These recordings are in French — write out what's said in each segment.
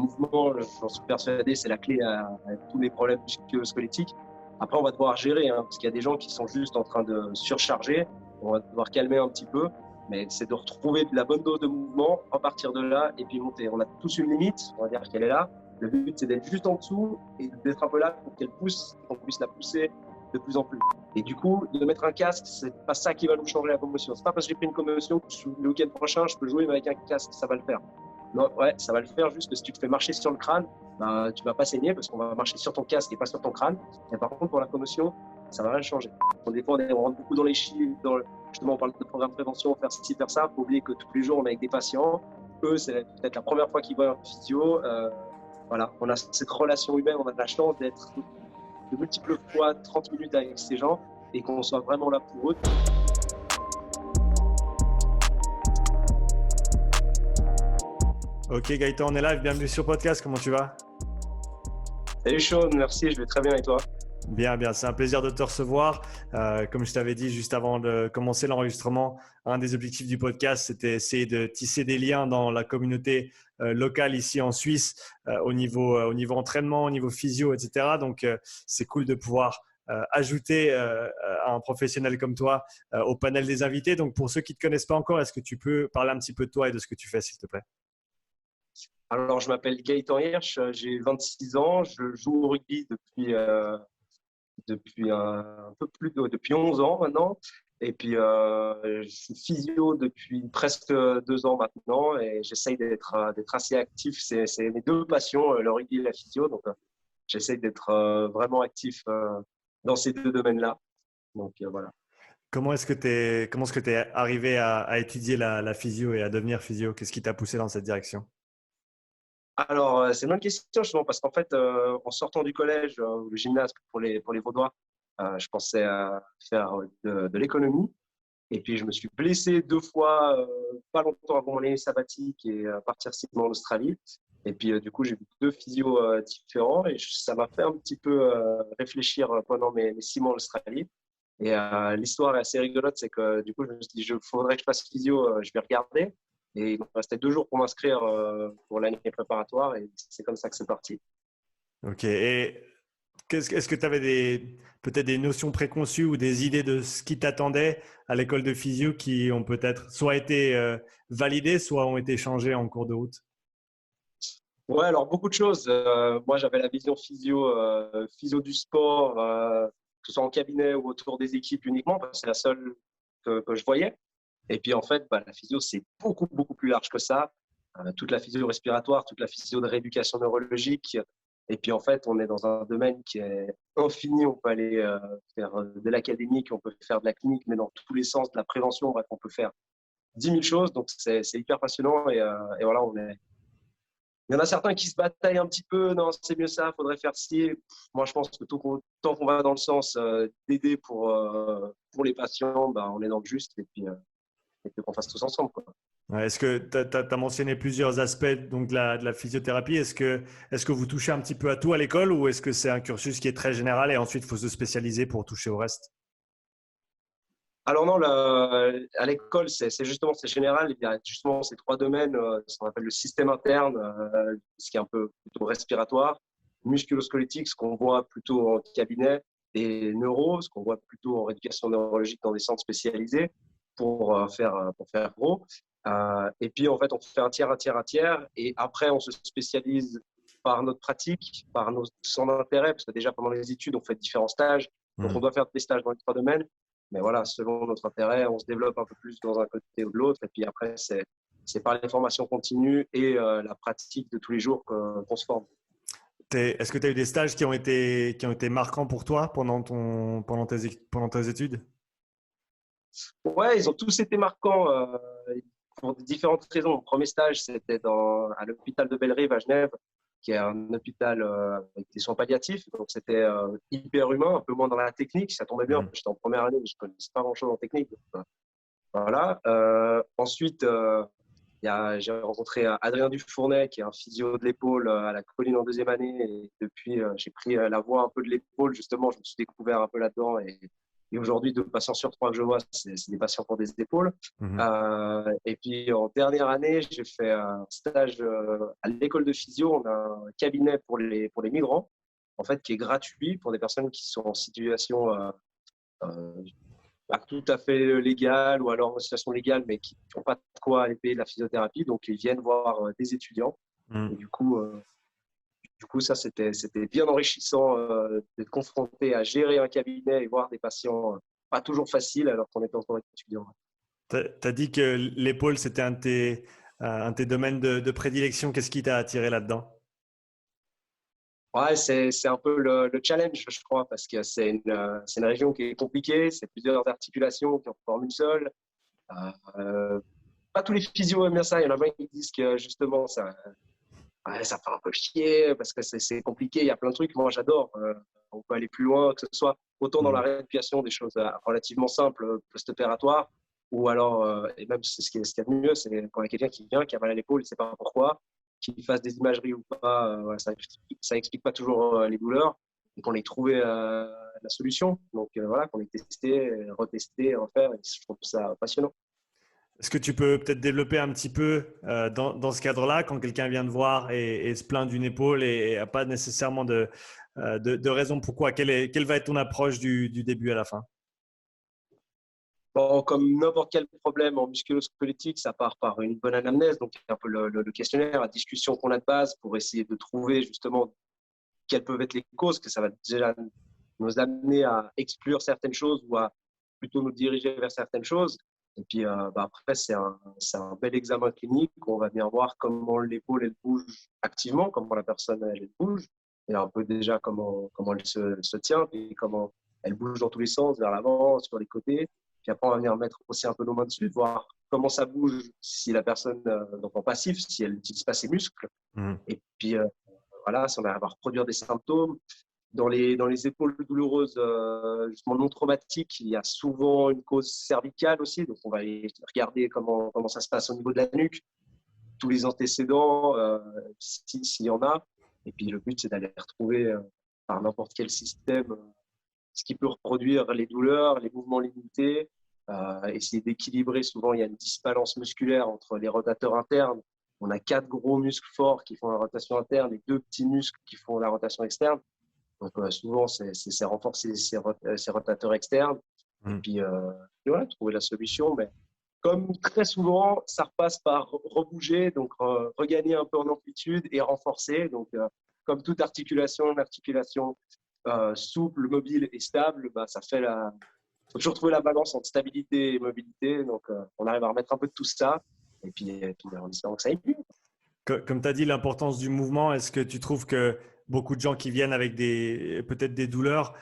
mouvement, j'en suis persuadé, c'est la clé à tous les problèmes musculo-squelettiques. Après, on va devoir gérer, parce qu'il y a des gens qui sont juste en train de surcharger. On va devoir calmer un petit peu, mais c'est de retrouver la bonne dose de mouvement, repartir de là et puis monter. On a tous une limite, on va dire qu'elle est là. Le but, c'est d'être juste en dessous et d'être un peu là pour qu'elle pousse, qu'on puisse la pousser de plus en plus. Et du coup, de mettre un casque, c'est pas ça qui va nous changer la commotion. C'est pas parce que j'ai pris une commotion que le week-end prochain, je peux jouer avec un casque, ça va le faire. Non, ouais, ça va le faire juste que si tu te fais marcher sur le crâne, bah, tu vas pas saigner parce qu'on va marcher sur ton casque et pas sur ton crâne. Et par contre, pour la commotion, ça va rien changer. Des fois, on rentre beaucoup dans les chiffres, justement, on parle de programme de prévention, faire ci, faire ça. Faut oublier que tous les jours, on est avec des patients. Eux, c'est peut-être la première fois qu'ils voient un physio. Voilà, on a cette relation humaine, on a de la chance d'être de multiples fois 30 minutes avec ces gens et qu'on soit vraiment là pour eux. Ok Gaëtan, on est live, bienvenue sur podcast, comment tu vas? Salut Sean, merci, je vais très bien et toi? Bien, c'est un plaisir de te recevoir. Comme je t'avais dit juste avant de commencer l'enregistrement, un des objectifs du podcast, c'était essayer de tisser des liens dans la communauté locale ici en Suisse au niveau entraînement, au niveau physio, etc. Donc, c'est cool de pouvoir ajouter un professionnel comme toi au panel des invités. Donc, pour ceux qui ne te connaissent pas encore, est-ce que tu peux parler un petit peu de toi et de ce que tu fais, s'il te plaît? Alors, je m'appelle Gaëtan Hirsch, j'ai 26 ans, je joue au rugby depuis un peu plus depuis 11 ans maintenant. Et puis, je suis physio depuis presque 2 ans maintenant et j'essaye d'être assez actif. C'est mes deux passions, le rugby et la physio. Donc, j'essaye d'être vraiment actif dans ces deux domaines-là. Donc, voilà. Comment est-ce que tu es arrivé à étudier la physio et à devenir physio? Qu'est-ce qui t'a poussé dans cette direction? Alors, c'est une bonne question, justement, parce qu'en fait, en sortant du collège, le gymnase pour les Vaudois, je pensais faire de l'économie. Et puis, je me suis blessé 2 fois, pas longtemps avant mon année sabbatique et partir 6 mois en Australie. Et puis, du coup, j'ai vu 2 physios différents et ça m'a fait un petit peu réfléchir pendant mes 6 mois en Australie. Et l'histoire est assez rigolote, c'est que du coup, je me suis dit, faudrait que je fasse physio, je vais regarder. Et il me restait 2 jours pour m'inscrire pour l'année préparatoire et c'est comme ça que c'est parti. Ok. Et est-ce que tu avais peut-être des notions préconçues ou des idées de ce qui t'attendait à l'école de physio qui ont peut-être soit été validées, soit ont été changées en cours de route? Ouais, alors beaucoup de choses. Moi, j'avais la vision physio du sport, que ce soit en cabinet ou autour des équipes uniquement, parce que c'est la seule que je voyais. Et puis, en fait, la physio, c'est beaucoup, beaucoup plus large que ça. Toute la physio respiratoire, toute la physio de rééducation neurologique. Et puis, en fait, on est dans un domaine qui est infini. On peut aller faire de l'académique, on peut faire de la clinique, mais dans tous les sens, de la prévention, bref, on peut faire 10 000 choses. Donc, c'est hyper passionnant. Et voilà, il y en a certains qui se bataillent un petit peu. Non, c'est mieux ça, il faudrait faire ci. Moi, je pense que tant qu'on va dans le sens d'aider pour les patients, on est dans le juste. Et puis qu'on fasse tous ensemble, quoi. Ouais, est-ce que tu as mentionné plusieurs aspects donc, de la physiothérapie? Est-ce que vous touchez un petit peu à tout à l'école ou est-ce que c'est un cursus qui est très général et ensuite il faut se spécialiser pour toucher au reste? Alors non, à l'école, c'est général. Il y a justement ces 3 domaines, ce qu'on appelle le système interne, ce qui est un peu plutôt respiratoire, musculo-squelettique, ce qu'on voit plutôt en cabinet, et neuro, ce qu'on voit plutôt en rééducation neurologique dans des centres spécialisés pour faire gros. Et puis, en fait, on fait un tiers, un tiers, un tiers, et après, on se spécialise par notre pratique, par son intérêt, parce que déjà pendant les études, on fait différents stages, donc on doit faire des stages dans les 3 domaines. Mais voilà, selon notre intérêt, on se développe un peu plus dans un côté ou de l'autre. Et puis après, c'est par les formations continues et la pratique de tous les jours qu'on se forme. Est-ce que tu as eu des stages qui ont été marquants pour toi pendant tes études? Ouais, ils ont tous été marquants pour différentes raisons. Mon premier stage, c'était à l'hôpital de Bellerive à Genève, qui est un hôpital avec des soins palliatifs. Donc, c'était hyper humain, un peu moins dans la technique. Ça tombait bien, j'étais en première année, je ne connaissais pas grand-chose en technique. Donc, voilà. Ensuite, j'ai rencontré Adrien Dufournet, qui est un physio de l'épaule à la Colline en 2e année. Et depuis, j'ai pris la voie un peu de l'épaule. Justement, je me suis découvert un peu là-dedans Et aujourd'hui, 2 patients sur 3 que je vois, c'est des patients pour des épaules. Mhm. Et puis, en dernière année, j'ai fait un stage à l'école de physio. On a un cabinet pour les migrants, en fait, qui est gratuit pour des personnes qui sont en situation euh, pas tout à fait légale ou alors en situation légale, mais qui n'ont pas de quoi aller payer de la physiothérapie. Donc, ils viennent voir des étudiants. Et Mhm. du coup, ça, c'était bien enrichissant d'être confronté à gérer un cabinet et voir des patients pas toujours faciles alors qu'on était encore étudiant. Tu as dit que l'épaule, c'était un de tes domaines de prédilection. Qu'est-ce qui t'a attiré là-dedans? Ouais, c'est un peu le challenge, je crois, parce que c'est une région qui est compliquée, c'est plusieurs articulations qui en forment une seule. Euh, Pas tous les physios aiment bien ça. Il y en a plein qui disent que justement, ouais, ça fait un peu chier parce que c'est compliqué. Il y a plein de trucs. Moi, j'adore. On peut aller plus loin, que ce soit autant dans la Mhm. rééducation, des choses relativement simples, post-opératoires, ou alors, et même ce qui est mieux, c'est quand il y a quelqu'un qui vient, qui a mal à l'épaule, il ne sait pas pourquoi, qu'il fasse des imageries ou pas, voilà, ça explique pas toujours les douleurs, et qu'on ait trouvé la solution. Donc voilà, qu'on ait testé, retesté, refaire, et je trouve ça passionnant. Est-ce que tu peux peut-être développer un petit peu dans ce cadre-là, quand quelqu'un vient te voir et se plaint d'une épaule et n'a pas nécessairement de raison pourquoi? Quelle va être ton approche du début à la fin? Bon, comme n'importe quel problème en musculo-squelettique, ça part par une bonne anamnèse, donc un peu le questionnaire, la discussion qu'on a de base pour essayer de trouver justement quelles peuvent être les causes, que ça va déjà nous amener à exclure certaines choses ou à plutôt nous diriger vers certaines choses. Et puis après, c'est un bel examen clinique où on va bien voir comment l'épaule elle bouge activement, comment la personne elle bouge, et un peu déjà comment elle se tient, puis comment elle bouge dans tous les sens, vers l'avant, sur les côtés. Puis après, on va venir mettre aussi un peu nos mains dessus, voir comment ça bouge si la personne, donc en passif, si elle n'utilise pas ses muscles. Mhm. Et puis voilà, si on va reproduire des symptômes. Dans les épaules douloureuses, justement non traumatiques, il y a souvent une cause cervicale aussi. Donc, on va aller regarder comment ça se passe au niveau de la nuque, tous les antécédents, s'il y en a. Et puis, le but, c'est d'aller retrouver par n'importe quel système ce qui peut reproduire les douleurs, les mouvements limités, essayer d'équilibrer. Souvent, il y a une disbalance musculaire entre les rotateurs internes. On a 4 gros muscles forts qui font la rotation interne et 2 petits muscles qui font la rotation externe. Donc, souvent, c'est renforcer ces rotateurs externes et Mhm. puis voilà, trouver la solution. Mais comme très souvent, ça repasse par rebouger, donc regagner un peu en amplitude et renforcer. Donc, comme toute articulation, une articulation souple, mobile et stable, bah, ça fait la. Il faut toujours trouver la balance entre stabilité et mobilité. Donc, on arrive à remettre un peu de tout ça et puis en espérant que ça aille mieux. Comme tu as dit, l'importance du mouvement, est-ce que tu trouves que beaucoup de gens qui viennent avec peut-être des douleurs,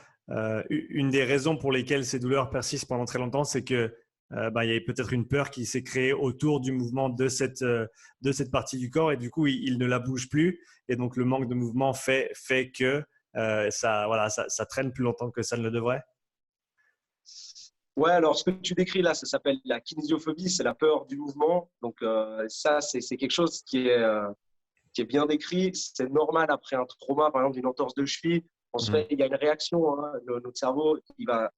une des raisons pour lesquelles ces douleurs persistent pendant très longtemps, c'est que il y a peut-être une peur qui s'est créée autour du mouvement de cette partie du corps et du coup, il ne la bouge plus. Et donc, le manque de mouvement fait que ça traîne plus longtemps que ça ne le devrait. Ouais, alors ce que tu décris là, ça s'appelle la kinésiophobie, c'est la peur du mouvement. Donc ça, c'est quelque chose qui est bien décrit. C'est normal après un trauma, par exemple d'une entorse de cheville. Mhm. Il y a une réaction, hein, notre cerveau, il va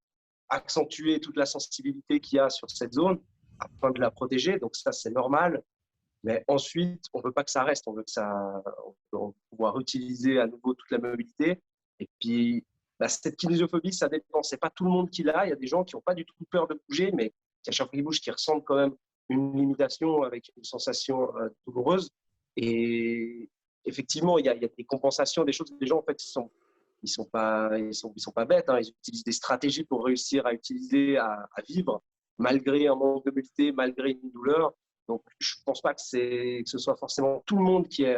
accentuer toute la sensibilité qu'il y a sur cette zone afin de la protéger. Donc ça, c'est normal. Mais ensuite, on ne veut pas que ça reste. On veut que on veut pouvoir utiliser à nouveau toute la mobilité. Et puis, bah, cette kinésiophobie, ça dépend. C'est pas tout le monde qui l'a. Il y a des gens qui n'ont pas du tout peur de bouger, mais qui à chaque fois qu'ils bougent, qui ressentent quand même une limitation avec une sensation douloureuse. Et effectivement, il y a des compensations, des choses. Les gens, en fait, ils sont pas bêtes. Hein. Ils utilisent des stratégies pour réussir à utiliser, à vivre malgré un manque de mobilité, malgré une douleur. Donc, je ne pense pas que ce soit forcément tout le monde qui est.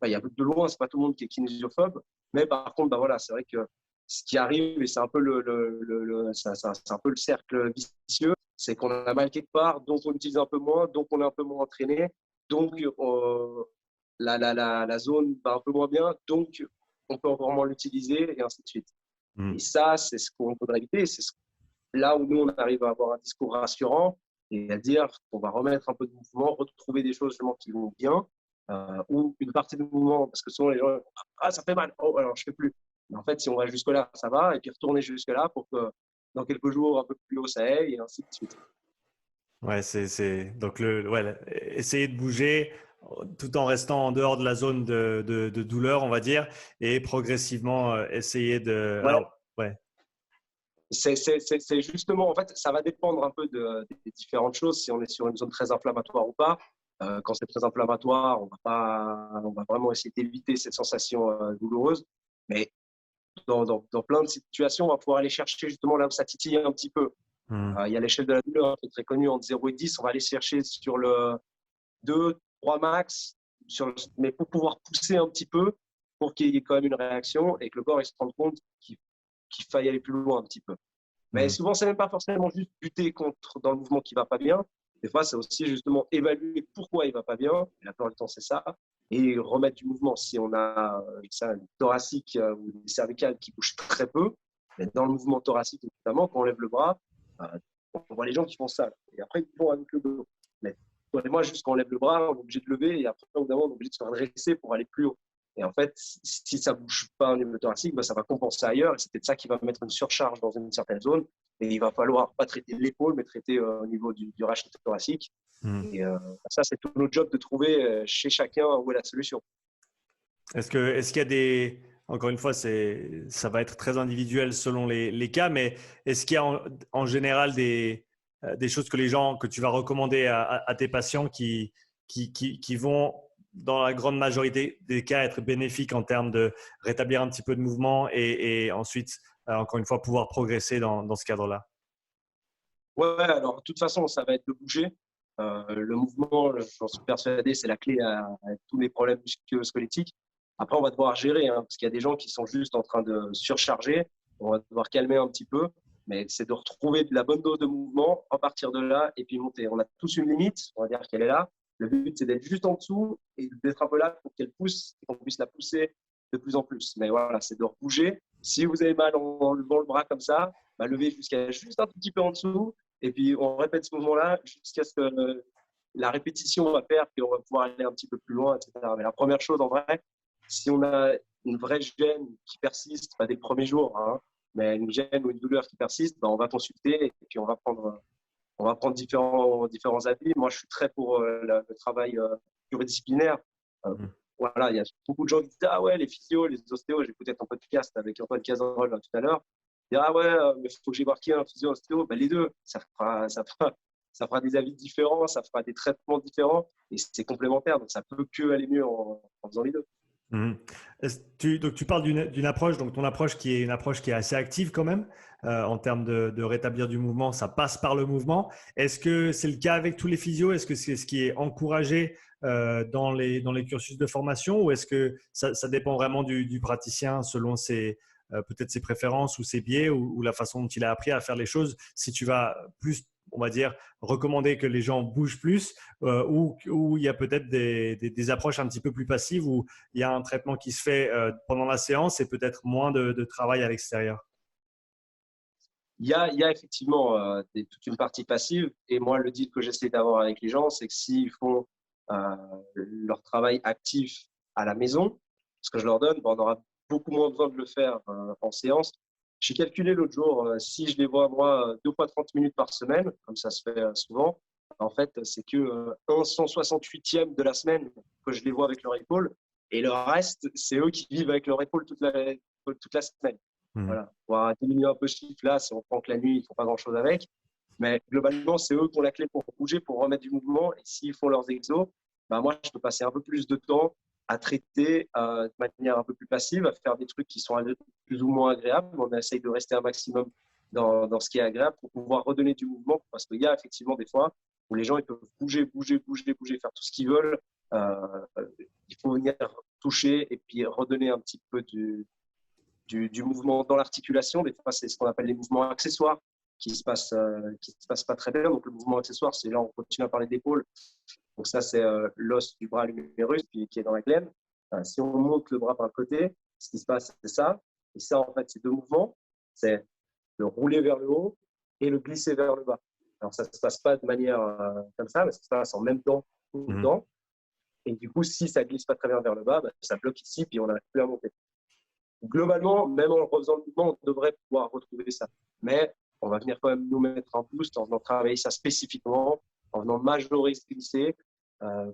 Il y a de loin, c'est pas tout le monde qui est kinésiophobe. Mais par contre, bah voilà, c'est vrai que ce qui arrive, et c'est un peu c'est un peu le cercle vicieux, c'est qu'on a mal quelque part, donc on utilise un peu moins, donc on est un peu moins entraîné, donc la zone va un peu moins bien, donc on peut encore moins l'utiliser, et ainsi de suite. Et Mhm. ça, c'est ce qu'on faudrait éviter. Là où nous, on arrive à avoir un discours rassurant et à dire qu'on va remettre un peu de mouvement, retrouver des choses justement qui vont bien, ou une partie du mouvement, parce que souvent les gens, ah, ça fait mal, oh, alors je ne fais plus. Mais en fait, si on va jusque-là, ça va, et puis retourner jusque-là pour que dans quelques jours un peu plus haut, ça aille, et ainsi de suite. Ouais, donc essayer de bouger tout en restant en dehors de la zone de douleur, on va dire, et progressivement essayer de. Ouais, Alors, ouais. c'est justement, en fait, ça va dépendre un peu des différentes choses, si on est sur une zone très inflammatoire ou pas. Quand c'est très inflammatoire, on va vraiment essayer d'éviter cette sensation douloureuse. Mais dans plein de situations, on va pouvoir aller chercher justement là où ça titille un petit peu. Il y a l'échelle de la douleur qui est très connue entre 0 et 10. On va aller chercher sur le 2, 3 max, mais pour pouvoir pousser un petit peu pour qu'il y ait quand même une réaction et que le corps il se rende compte qu'il faille aller plus loin un petit peu. Mais souvent, c'est même pas forcément juste lutter contre dans le mouvement qui va pas bien. Des fois, c'est aussi justement évaluer pourquoi il va pas bien. Et la plupart du temps, c'est ça. Et remettre du mouvement. Si on a une thoracique ou des cervicales qui bougent très peu, mais dans le mouvement thoracique notamment, quand on lève le bras, on voit les gens qui font ça. Et après, ils font avec le dos. Mais toi et moi, juste quand on lève le bras, on est obligé de lever. Et après, au bout d'un moment, on est obligé de se redresser pour aller plus haut. Et en fait, si ça ne bouge pas au niveau thoracique, ça va compenser ailleurs. Et c'est peut-être ça qui va mettre une surcharge dans une certaine zone. Et il va falloir pas traiter l'épaule, mais traiter au niveau du rachis thoracique. Et ça, c'est tout notre job de trouver chez chacun où est la solution. Est-ce qu'il y a des… Encore une fois, ça va être très individuel selon les cas, mais est-ce qu'il y a en général des choses que tu vas recommander à tes patients qui vont, dans la grande majorité des cas, être bénéfiques en termes de rétablir un petit peu de mouvement et ensuite, encore une fois, pouvoir progresser dans ce cadre-là? Ouais, alors de toute façon, ça va être de bouger. Le mouvement, j'en suis persuadé, c'est la clé à tous les problèmes musculo-squelettiques. Après, on va devoir gérer, parce qu'il y a des gens qui sont juste en train de surcharger. On va devoir calmer un petit peu, mais c'est de retrouver de la bonne dose de mouvement, repartir de là et puis monter. On a tous une limite, on va dire qu'elle est là. Le but, c'est d'être juste en dessous et d'être un peu là pour qu'elle pousse et qu'on puisse la pousser de plus en plus. Mais voilà, c'est de bouger. Si vous avez mal en levant le bras comme ça, levez jusqu'à juste un tout petit peu en dessous. Et puis, on répète ce mouvement-là jusqu'à ce que la répétition va faire qu'on va pouvoir aller un petit peu plus loin, etc. Mais la première chose, en vrai, si on a une vraie gêne qui persiste, pas des premiers jours, mais une gêne ou une douleur qui persiste, on va consulter et puis on va prendre différents avis. Moi, je suis très pour le travail pluridisciplinaire. Voilà, il y a beaucoup de gens qui disent ah ouais, les physios, les ostéos. J'ai écouté ton podcast avec Antoine Cazeneuve tout à l'heure. Dire ah ouais, mais faut que j'ai marqué un physio, ostéo. Les deux, ça fera des avis différents, ça fera des traitements différents et c'est complémentaire. Donc ça peut que aller mieux en faisant les deux. Donc tu parles d'une approche, donc ton approche qui est une approche qui est assez active quand même en termes de rétablir du mouvement, ça passe par le mouvement. Est-ce que c'est le cas avec tous les physios? Est-ce que c'est ce qui est encouragé dans les cursus de formation ou est-ce que ça dépend vraiment du praticien selon peut-être ses préférences ou ses biais ou la façon dont il a appris à faire les choses? Si tu vas plus, on va dire, recommander que les gens bougent plus ou il y a peut-être des approches un petit peu plus passives où il y a un traitement qui se fait pendant la séance et peut-être moins de travail à l'extérieur. Il y a effectivement toute une partie passive. Et moi, le deal que j'essaie d'avoir avec les gens, c'est que s'ils font leur travail actif à la maison, ce que je leur donne, on aura beaucoup moins besoin de le faire en séance. J'ai calculé l'autre jour, si je les vois, moi, 2 fois 30 minutes par semaine, comme ça se fait souvent, en fait, c'est que 1/168e de la semaine que je les vois avec leur épaule. Et le reste, c'est eux qui vivent avec leur épaule toute la semaine. Voilà. On va diminuer un peu ce chiffre-là si on prend que la nuit, ils ne font pas grand-chose avec. Mais globalement, c'est eux qui ont la clé pour bouger, pour remettre du mouvement. Et s'ils font leurs exos, moi, je peux passer un peu plus de temps à traiter de manière un peu plus passive, à faire des trucs qui sont plus ou moins agréables. On essaye de rester un maximum dans ce qui est agréable pour pouvoir redonner du mouvement. Parce qu'il y a effectivement des fois où les gens ils peuvent bouger, faire tout ce qu'ils veulent. Il faut venir toucher et puis redonner un petit peu du mouvement dans l'articulation. Des fois, c'est ce qu'on appelle les mouvements accessoires qui se passent pas très bien. Donc, le mouvement accessoire, c'est là, on continue à parler d'épaule. Donc, ça, c'est l'os du bras lumérus qui est dans la glène. Si on monte le bras par le côté, ce qui se passe, c'est ça. Et ça, en fait, c'est deux mouvements. C'est le rouler vers le haut et le glisser vers le bas. Alors, ça ne se passe pas de manière comme ça, mais ça se passe en même temps, tout le temps. Et du coup, si ça ne glisse pas très bien vers le bas, ça bloque ici, puis on n'arrive plus à monter. Globalement, même en refaisant le mouvement, on devrait pouvoir retrouver ça. Mais on va venir quand même nous mettre un boost en venant travailler ça spécifiquement, en venant majorer ce glissé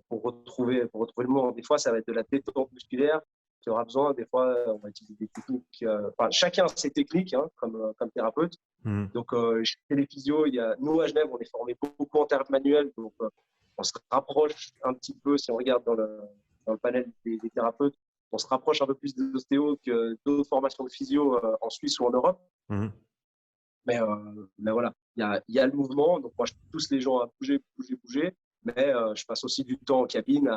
pour retrouver le mouvement. Des fois, ça va être de la détente musculaire qui aura besoin. Des fois, on va utiliser des techniques. Chacun a ses techniques comme thérapeute. Donc, chez les physios, nous à Genève, on est formés beaucoup en thérapie manuelle. Donc, on se rapproche un petit peu, si on regarde dans le panel des thérapeutes, on se rapproche un peu plus des ostéos que d'autres formations de physio en Suisse ou en Europe. Mais voilà, il y a le mouvement. Donc, moi, je pousse les gens à bouger. Mais je passe aussi du temps en cabine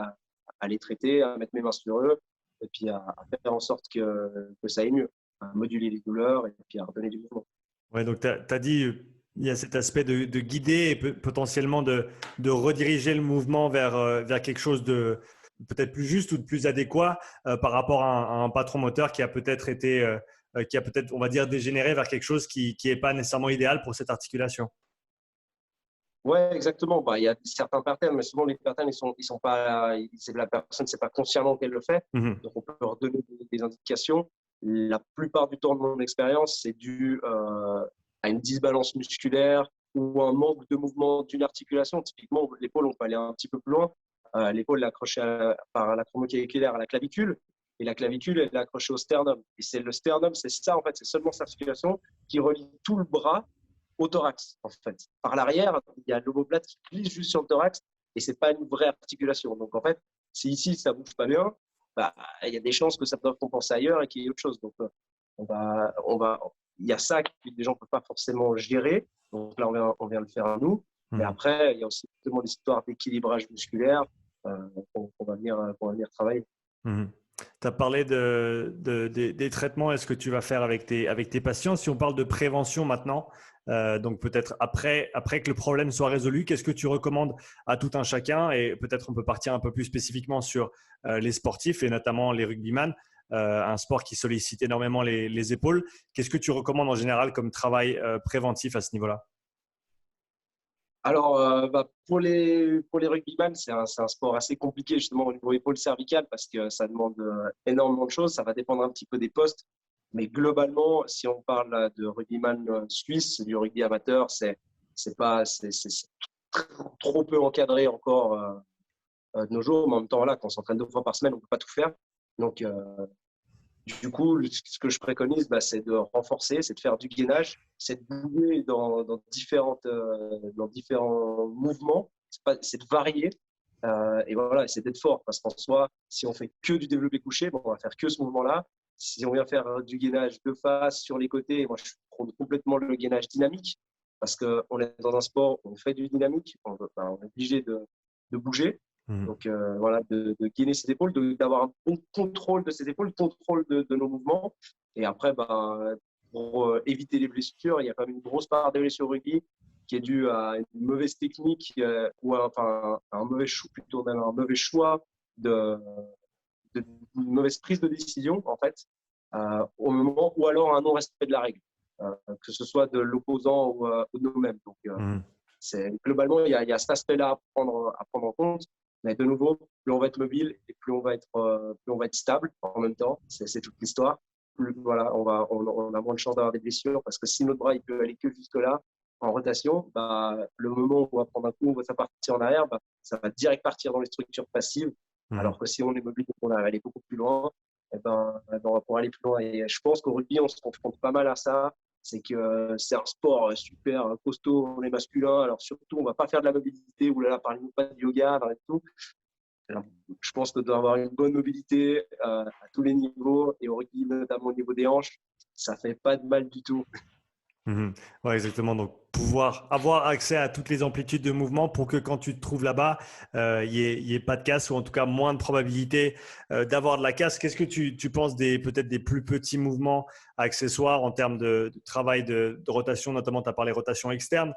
à les traiter, à mettre mes mains sur eux et puis à faire en sorte que ça aille mieux, à moduler les douleurs et puis à redonner du mouvement. Ouais, donc tu as dit, il y a cet aspect de guider et potentiellement de rediriger le mouvement vers quelque chose de peut-être plus juste ou de plus adéquat par rapport à un patron moteur qui a peut-être été, on va dire, dégénéré vers quelque chose qui n'est pas nécessairement idéal pour cette articulation. Ouais, exactement. Il y a certains patterns, mais souvent les patterns, la personne ne sait pas consciemment qu'elle le fait. Donc, on peut leur donner des indications. La plupart du temps de mon expérience, c'est dû à une disbalance musculaire ou un manque de mouvement d'une articulation. Typiquement, l'épaule, on peut aller un petit peu plus loin. L'épaule est accrochée par l'acromioclavicular à la clavicule et la clavicule, elle est accrochée au sternum. Et c'est le sternum, c'est ça, en fait, c'est seulement cette articulation qui relie tout le bras au thorax, en fait. Par l'arrière, il y a l'omoplate qui glisse juste sur le thorax et c'est pas une vraie articulation. Donc, en fait, si ici, ça bouge pas bien, il y a des chances que ça doive compenser ailleurs et qu'il y ait autre chose. Donc, il y a ça que les gens ne peuvent pas forcément gérer. Donc là, on vient le faire à nous. Mais après, il y a aussi justement des histoires d'équilibrage musculaire qu'on va venir travailler. Tu as parlé des traitements, est-ce que tu vas faire avec tes patients? Si on parle de prévention maintenant, donc peut-être après que le problème soit résolu, qu'est-ce que tu recommandes à tout un chacun? Et peut-être on peut partir un peu plus spécifiquement sur les sportifs et notamment les rugbyman, un sport qui sollicite énormément les épaules. Qu'est-ce que tu recommandes en général comme travail préventif à ce niveau-là? Alors, pour les rugbyman, c'est un sport assez compliqué justement au niveau épaule cervicale parce que ça demande énormément de choses. Ça va dépendre un petit peu des postes. Mais globalement, si on parle de rugbyman suisse, du rugby amateur, c'est trop peu encadré encore de nos jours. Mais en même temps, là, quand on s'entraîne 2 fois par semaine, on ne peut pas tout faire. Donc, du coup, ce que je préconise, c'est de renforcer, c'est de faire du gainage, c'est de bouger dans différents mouvements, c'est de varier. Et voilà, c'est d'être fort parce qu'en soi, si on fait que du développé couché, on va faire que ce mouvement-là. Si on vient faire du gainage de face sur les côtés, moi je prends complètement le gainage dynamique parce qu'on est dans un sport où on fait du dynamique, on est obligé de bouger. Donc voilà, de gainer ses épaules, d'avoir un bon contrôle de ses épaules, contrôle de nos mouvements. Et après, pour éviter les blessures, il y a quand même une grosse part des blessures au rugby qui est due à une mauvaise technique ou un mauvais choix, plutôt même un mauvais choix une mauvaise prise de décision en fait au moment, ou alors un non-respect de la règle, que ce soit de l'opposant ou de nous-mêmes. Donc globalement, il y a cet aspect-là à prendre en compte. Mais de nouveau, plus on va être mobile et plus on va être stable en même temps. C'est toute l'histoire. Voilà, on a moins de chances d'avoir des blessures parce que si notre bras il peut aller que jusque-là en rotation, le moment où on va prendre un coup, on va partir en arrière, ça va direct partir dans les structures passives. Alors que si on est mobile et qu'on va aller beaucoup plus loin, on va pouvoir aller plus loin. Et je pense qu'au rugby, on se confronte pas mal à ça. C'est que c'est un sport super costaud, on est masculin. Alors surtout, on va pas faire de la mobilité, ou là, parlez-nous pas de yoga, et tout. Alors, je pense que d'avoir une bonne mobilité à tous les niveaux, et au rugby, notamment au niveau des hanches, ça fait pas de mal du tout. Ouais, exactement. Donc, pouvoir avoir accès à toutes les amplitudes de mouvement pour que quand tu te trouves là-bas, il y ait pas de casse ou en tout cas moins de probabilité d'avoir de la casse. Qu'est-ce que tu penses peut-être des plus petits mouvements accessoires en termes de travail de rotation, notamment tu as parlé rotation externe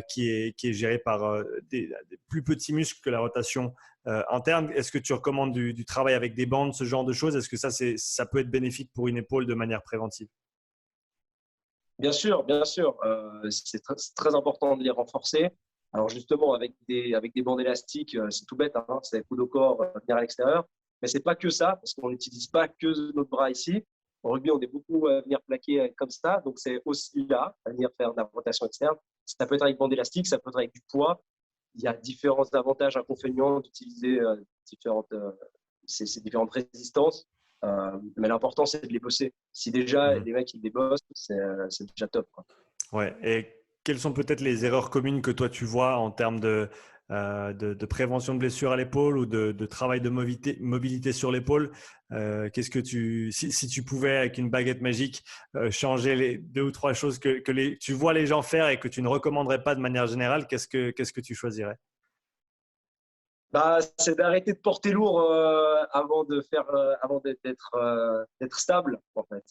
qui est gérée par des plus petits muscles que la rotation interne. Est-ce que tu recommandes du travail avec des bandes, ce genre de choses? Est-ce que ça peut être bénéfique pour une épaule de manière préventive? Bien sûr, bien sûr. C'est très important de les renforcer. Alors justement, avec des bandes élastiques, c'est tout bête, c'est coude au corps, venir à l'extérieur. Mais c'est pas que ça, parce qu'on n'utilise pas que notre bras ici. Au rugby, on est beaucoup à venir plaquer comme ça. Donc, c'est aussi là, à venir faire de la rotation externe. Ça peut être avec bande élastique, ça peut être avec du poids. Il y a différents avantages, inconvénients d'utiliser ces différentes résistances. Mais l'important, c'est de les bosser. Si déjà les mecs, ils les bossent, c'est déjà top, quoi. Ouais. Et quelles sont peut-être les erreurs communes que toi tu vois en termes de prévention de blessures à l'épaule ou de travail de mobilité sur l'épaule? Qu'est-ce que si tu pouvais avec une baguette magique changer les 2 ou 3 choses que tu vois les gens faire et que tu ne recommanderais pas de manière générale, qu'est-ce que tu choisirais? Bah, c'est d'arrêter de porter lourd avant d'être stable, en fait.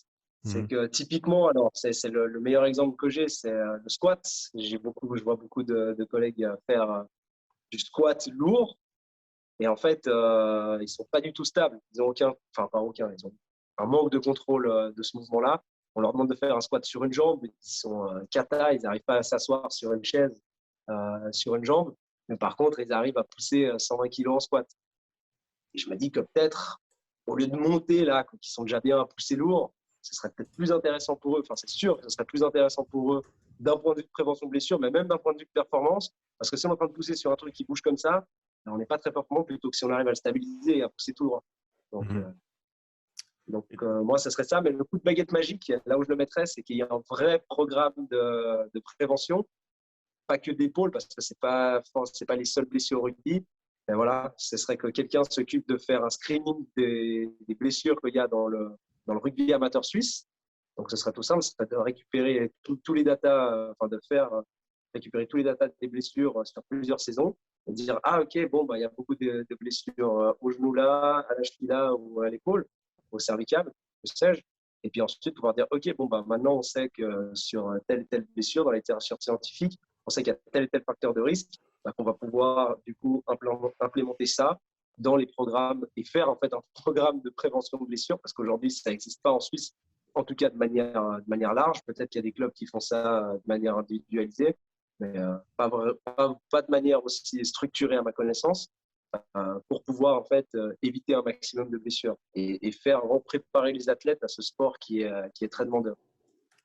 C'est Mhm. que typiquement, alors c'est le meilleur exemple que j'ai, c'est le squat. Je vois beaucoup de collègues faire du squat lourd et en fait, ils sont pas du tout stables. Ils ont aucun, enfin pas aucun, ils ont un manque de contrôle de ce mouvement-là. On leur demande de faire un squat sur une jambe, ils sont cata, ils n'arrivent pas à s'asseoir sur une chaise sur une jambe. Mais par contre, ils arrivent à pousser 120 kilos en squat. Et je me dis que peut-être, au lieu de monter là, quand ils sont déjà bien à pousser lourd, ce serait peut-être plus intéressant pour eux. Enfin, c'est sûr que ce serait plus intéressant pour eux d'un point de vue de prévention de blessure, mais même d'un point de vue de performance. Parce que si on est en train de pousser sur un truc qui bouge comme ça, on n'est pas très performant plutôt que si on arrive à le stabiliser et à pousser tout droit. Donc, Mhm. moi, ce serait ça. Mais le coup de baguette magique, là où je le mettrais, c'est qu'il y a un vrai programme de prévention, pas que d'épaule, parce que c'est pas les seules blessures au rugby. Et voilà, ce serait que quelqu'un s'occupe de faire un screening des blessures qu'il y a dans le rugby amateur suisse. Donc, ce serait tout simple, c'est de récupérer tous les datas, enfin de faire récupérer tous les datas des blessures sur plusieurs saisons et dire ah ok bon bah il y a beaucoup de blessures au genou là, à la cheville là ou à l'épaule, au cervical, que sais-je. Et puis ensuite pouvoir dire ok bon bah maintenant on sait que sur telle et telle blessure dans la littérature scientifique, on sait qu'il y a tel et tel facteur de risque, bah, qu'on va pouvoir du coup implémenter ça dans les programmes et faire en fait un programme de prévention de blessures parce qu'aujourd'hui ça n'existe pas en Suisse, en tout cas de manière large. Peut-être qu'il y a des clubs qui font ça de manière individualisée, mais pas de manière aussi structurée à ma connaissance, pour pouvoir en fait éviter un maximum de blessures et faire préparer les athlètes à ce sport qui est très demandeur.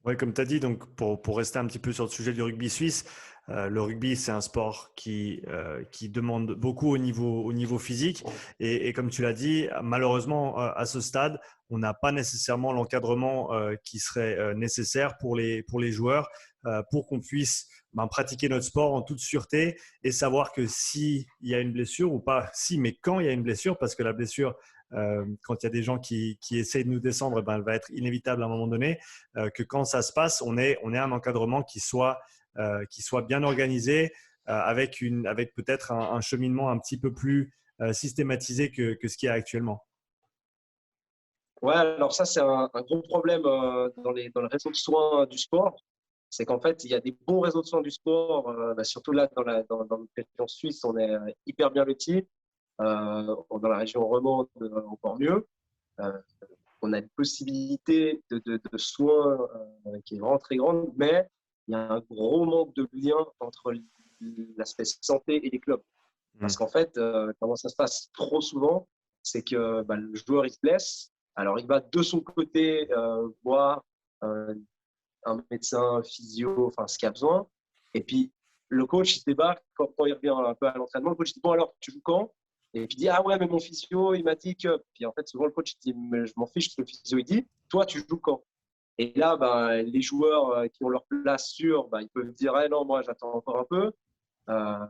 Oui, comme tu as dit, donc pour rester un petit peu sur le sujet du rugby suisse, le rugby, c'est un sport qui demande beaucoup au niveau physique. Et comme tu l'as dit, malheureusement, à ce stade, on n'a pas nécessairement l'encadrement qui serait nécessaire pour les joueurs pour qu'on puisse pratiquer notre sport en toute sûreté et savoir que s'il y a une blessure, ou pas si, mais quand il y a une blessure, parce que la blessure, quand il y a des gens qui essayent de nous descendre, elle va être inévitable à un moment donné, que quand ça se passe, on ait un encadrement qui soit bien organisé, avec peut-être un cheminement un petit peu plus systématisé que ce qu'il y a actuellement. Ouais, alors ça, c'est un gros problème dans le réseau de soins du sport. C'est qu'en fait, il y a des bons réseaux de soins du sport, surtout là, dans notre région suisse, on est hyper bien lotis. Dans la région romande, encore mieux. Euh, on a une possibilité de soins qui est vraiment très grande, mais il y a un gros manque de lien entre l'aspect santé et les clubs. Parce Mm. qu'en fait, comment ça se passe trop souvent, c'est que bah, le joueur il se blesse, alors il va de son côté voir euh, un médecin, un physio, enfin ce qu'il a besoin, et puis le coach il se débarque quand il revient un peu à l'entraînement, le coach dit bon alors tu joues quand? Et puis il dit ah ouais mais mon physio il m'a dit que, puis en fait souvent le coach il dit mais je m'en fiche ce que le physio il dit, toi tu joues quand? Et là, bah, les joueurs qui ont leur place sûre, bah, ils peuvent dire eh non, moi j'attends encore un peu.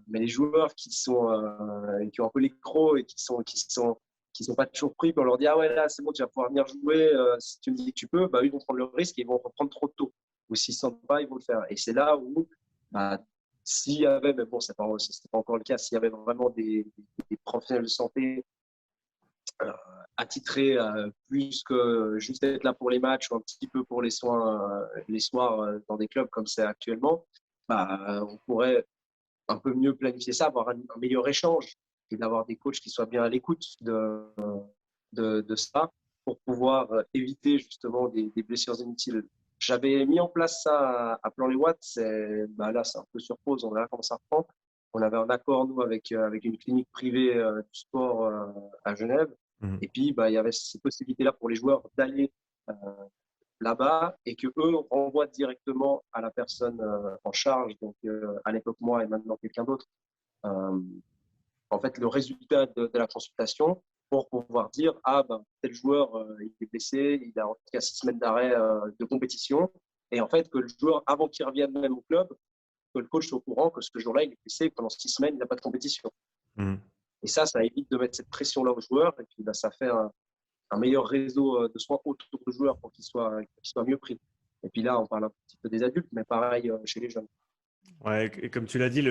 Mais les joueurs qui ont un peu les crocs et qui sont pas toujours pris, puis on leur dit ah ouais là c'est bon tu vas pouvoir venir jouer si tu me dis que tu peux, bah eux, ils vont prendre le risque et ils vont reprendre trop tôt. Ou s'ils ne sentent pas, ils vont le faire. Et c'est là où bah, s'il y avait, mais bon c'est pas encore le cas, s'il y avait vraiment des professionnels de santé euh, attitrés plus que juste être là pour les matchs ou un petit peu pour les soins les soirs dans des clubs comme c'est actuellement, bah, on pourrait un peu mieux planifier ça, avoir un meilleur échange et d'avoir des coachs qui soient bien à l'écoute de ça pour pouvoir éviter justement des blessures inutiles. J'avais mis en place ça à Plan-les-Ouates, bah là c'est un peu sur pause, on verra comment ça reprend. On avait un accord, nous, avec une clinique privée du sport à Genève. Mm. Et puis, bah, il y avait ces possibilités-là pour les joueurs d'aller là-bas et que eux renvoient directement à la personne en charge, donc à l'époque moi et maintenant quelqu'un d'autre, euh, en fait le résultat de la consultation pour pouvoir dire ah ben tel joueur il est blessé, il a en tout cas 6 semaines d'arrêt de compétition et en fait que le joueur avant qu'il revienne même au club, que le coach soit au courant que ce jour-là il est blessé et que pendant 6 semaines il n'a pas de compétition. Mmh. Et ça évite de mettre cette pression-là aux joueurs et puis ben, ça fait un meilleur réseau de soins autour du joueur pour qu'il soit mieux pris. Et puis là, on parle un petit peu des adultes, mais pareil chez les jeunes. Ouais, et comme tu l'as dit,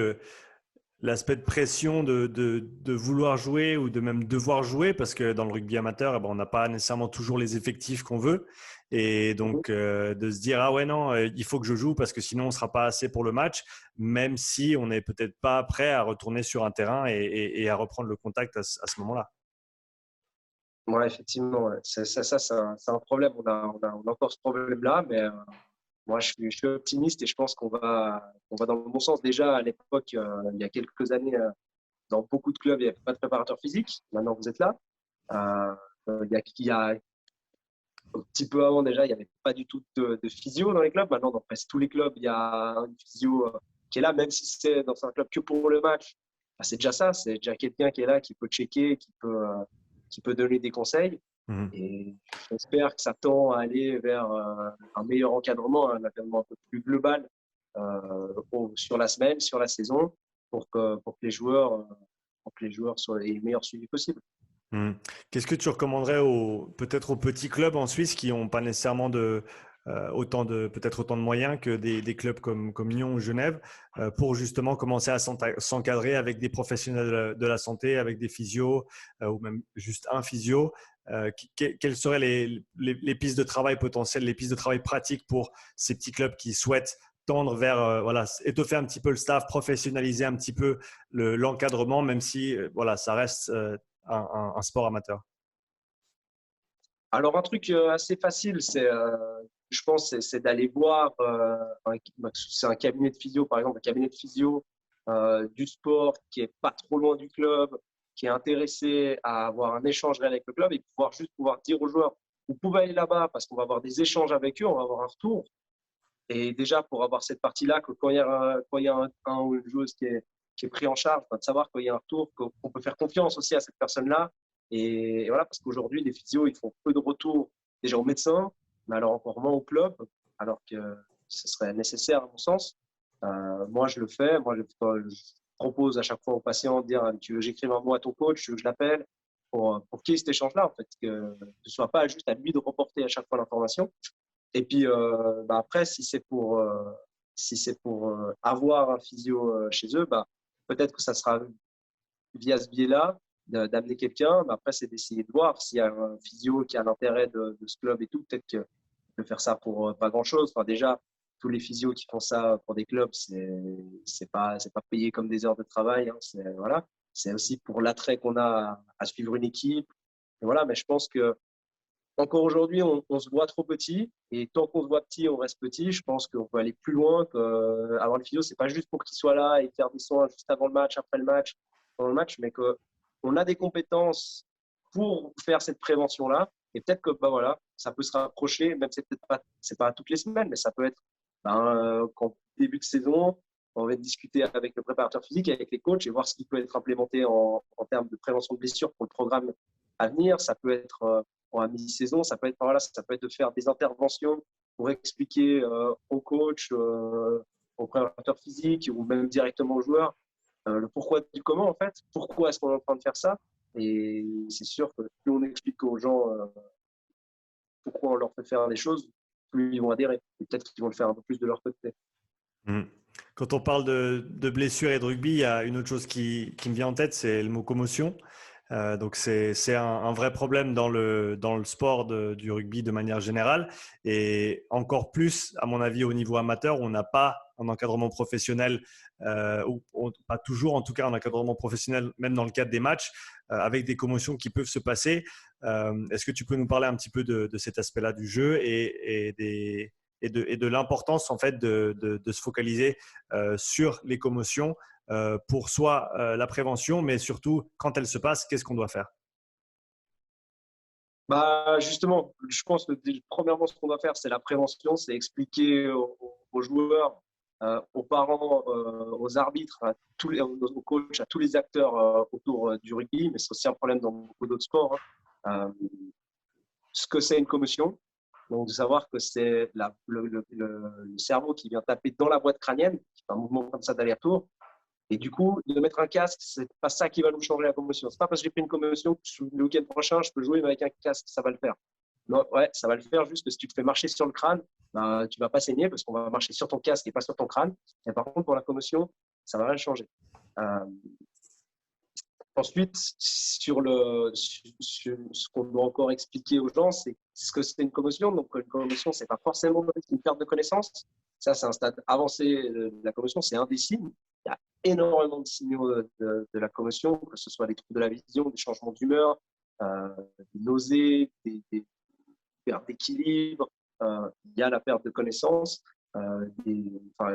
l'aspect de pression de vouloir jouer ou de même devoir jouer, parce que dans le rugby amateur, eh ben, on n'a pas nécessairement toujours les effectifs qu'on veut. Et donc, de se dire, ah ouais, non, il faut que je joue parce que sinon, on ne sera pas assez pour le match, même si on n'est peut-être pas prêt à retourner sur un terrain et à reprendre le contact à ce moment-là. Ouais, effectivement, ouais. C'est un problème. On a encore ce problème-là, mais moi, je suis optimiste et je pense qu'on va dans le bon sens. Déjà, à l'époque, il y a quelques années, dans beaucoup de clubs, il n'y avait pas de préparateur physique. Maintenant, vous êtes là. Il y a un petit peu avant déjà, il n'y avait pas du tout de physio dans les clubs. Maintenant, dans presque tous les clubs, il y a une physio qui est là, même si c'est dans un club que pour le match. Bah, c'est déjà ça, c'est déjà quelqu'un qui est là, qui peut checker, qui peut donner des conseils. Mhm. Et j'espère que ça tend à aller vers un meilleur encadrement, un encadrement un peu plus global sur la semaine, sur la saison, pour que les joueurs soient les meilleurs suivis possibles. Mhm. Qu'est-ce que tu recommanderais peut-être aux petits clubs en Suisse qui n'ont pas nécessairement peut-être autant de moyens que des clubs comme Lyon ou Genève pour justement commencer à s'encadrer avec des professionnels de la santé, avec des physios ou même juste un physio? Quelles seraient les pistes de travail potentielles, les pistes de travail pratiques pour ces petits clubs qui souhaitent tendre vers voilà, étoffer un petit peu le staff, professionnaliser un petit peu l'encadrement, même si voilà, ça reste un sport amateur? Alors, un truc assez facile, je pense, c'est d'aller voir, c'est un cabinet de physio, par exemple, un cabinet de physio du sport qui est pas trop loin du club, qui est intéressé à avoir un échange réel avec le club et pouvoir dire aux joueurs, vous pouvez aller là-bas parce qu'on va avoir des échanges avec eux, on va avoir un retour. Et déjà, pour avoir cette partie-là, que quand il y a un ou une joueuse qui est pris en charge, de savoir qu'il y a un retour, qu'on peut faire confiance aussi à cette personne-là. Et voilà, parce qu'aujourd'hui, les physios, ils font peu de retours déjà aux médecins, mais alors encore moins au club, alors que ce serait nécessaire à mon sens. Moi, je le fais. Moi, je propose à chaque fois aux patients de dire, tu veux que j'écrive un mot à ton coach, tu veux que je l'appelle, pour qu'il y ait cet échange-là, en fait, que ce ne soit pas juste à lui de reporter à chaque fois l'information. Et puis bah après, si c'est pour avoir un physio chez eux, bah, peut-être que ça sera via ce biais-là d'amener quelqu'un. Mais après, c'est d'essayer de voir s'il y a un physio qui a l'intérêt de ce club et tout. Peut-être que peut faire ça pour pas grand-chose. Enfin, déjà, tous les physios qui font ça pour des clubs, c'est pas payé comme des heures de travail. Hein. Voilà. C'est aussi pour l'attrait qu'on a à suivre une équipe. Et voilà, mais je pense que encore aujourd'hui, on se voit trop petit. Et tant qu'on se voit petit, on reste petit. Je pense qu'on peut aller plus loin. Avoir le physio, c'est pas juste pour qu'il soit là et faire des soins juste avant le match, après le match, pendant le match, mais qu'on a des compétences pour faire cette prévention-là. Et peut-être que bah voilà, ça peut se rapprocher, même si c'est pas toutes les semaines, mais ça peut être qu'en début de saison, on va discuter avec le préparateur physique, avec les coachs et voir ce qui peut être implémenté en termes de prévention de blessures pour le programme à venir. Ça peut être à mi-saison, ça peut être de faire des interventions pour expliquer au coach, au préparateur physique ou même directement aux joueurs le pourquoi du comment en fait. Pourquoi est-ce qu'on est en train de faire ça? Et c'est sûr que plus on explique aux gens pourquoi on leur fait faire des choses, plus ils vont adhérer. Et peut-être qu'ils vont le faire un peu plus de leur côté. Mhm. Quand on parle de blessures et de rugby, il y a une autre chose qui me vient en tête, c'est le mot commotion. Donc c'est un vrai problème dans le sport du rugby de manière générale et encore plus, à mon avis, au niveau amateur, où on n'a pas un encadrement professionnel, ou pas toujours en tout cas un encadrement professionnel, même dans le cadre des matchs, avec des commotions qui peuvent se passer. Est-ce que tu peux nous parler un petit peu de cet aspect-là du jeu et de l'importance en fait de se focaliser sur les commotions pour soit la prévention, mais surtout quand elles se passent, qu'est-ce qu'on doit faire? Bah, justement, je pense que premièrement, ce qu'on doit faire, c'est la prévention, c'est expliquer aux joueurs, aux parents, aux arbitres, aux coachs, à tous les acteurs autour du rugby, mais c'est aussi un problème dans beaucoup d'autres sports, hein, ce que c'est une commotion. Donc, de savoir que c'est le cerveau qui vient taper dans la boîte crânienne, qui fait un mouvement comme ça d'aller-retour. Et du coup, de mettre un casque, c'est pas ça qui va nous changer la commotion. C'est pas parce que j'ai pris une commotion que le week-end prochain, je peux jouer avec un casque, ça va le faire. Non, ouais, ça va le faire juste que si tu te fais marcher sur le crâne, ben, tu vas pas saigner parce qu'on va marcher sur ton casque et pas sur ton crâne. Et par contre, pour la commotion, ça va rien changer. Euh, Ensuite, sur ce qu'on doit encore expliquer aux gens, c'est ce que c'est une commotion. Donc, une commotion, c'est pas forcément une perte de connaissance. Ça, c'est un stade avancé de la commotion, c'est un des signes. Il y a énormément de signaux de la commotion, que ce soit des troubles de la vision, des changements d'humeur, des nausées, des pertes d'équilibre. Il y a la perte de connaissance, enfin,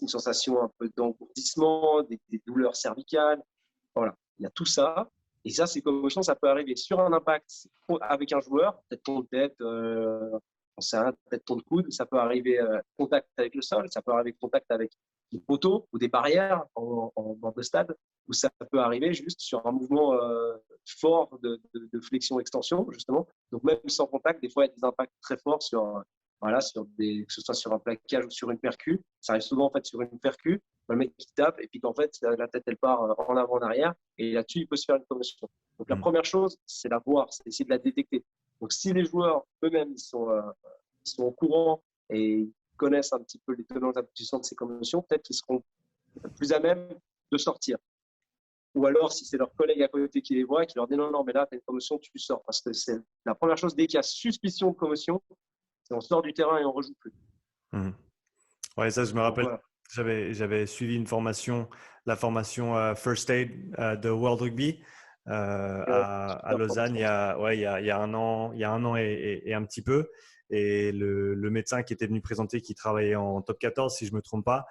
une sensation un peu d'engourdissement, des douleurs cervicales. Voilà, il y a tout ça. Et ça, ces commotions, ça peut arriver sur un impact avec un joueur, peut-être ton de tête, peut-être ton de coude, ça peut arriver contact avec le sol, ça peut arriver contact avec des poteaux ou des barrières en bord de stade, ou ça peut arriver juste sur un mouvement fort de flexion-extension, justement. Donc même sans contact, des fois, il y a des impacts très forts sur, voilà, que ce soit sur un plaquage ou sur une percu. Ça arrive souvent en fait sur une percu, le mec qui tape et puis qu'en fait la tête elle part en avant en arrière et là-dessus il peut se faire une commotion. Donc la première chose c'est la voir, c'est essayer de la détecter. Donc si les joueurs eux-mêmes ils sont au courant et connaissent un petit peu les tenants et aboutissants de ces commotions, peut-être qu'ils seront plus à même de sortir. Ou alors, si c'est leur collègue à côté qui les voit, qui leur dit non, non, mais là, tu as une commotion, tu sors. Parce que c'est la première chose, dès qu'il y a suspicion de commotion, c'est on sort du terrain et on ne rejoue plus. Ouais, ça, je me Donc, rappelle, voilà. j'avais suivi une formation, la formation First Aid de World Rugby à Lausanne il y a un an et un petit peu. Et le médecin qui était venu présenter, qui travaillait en top 14, si je ne me trompe pas,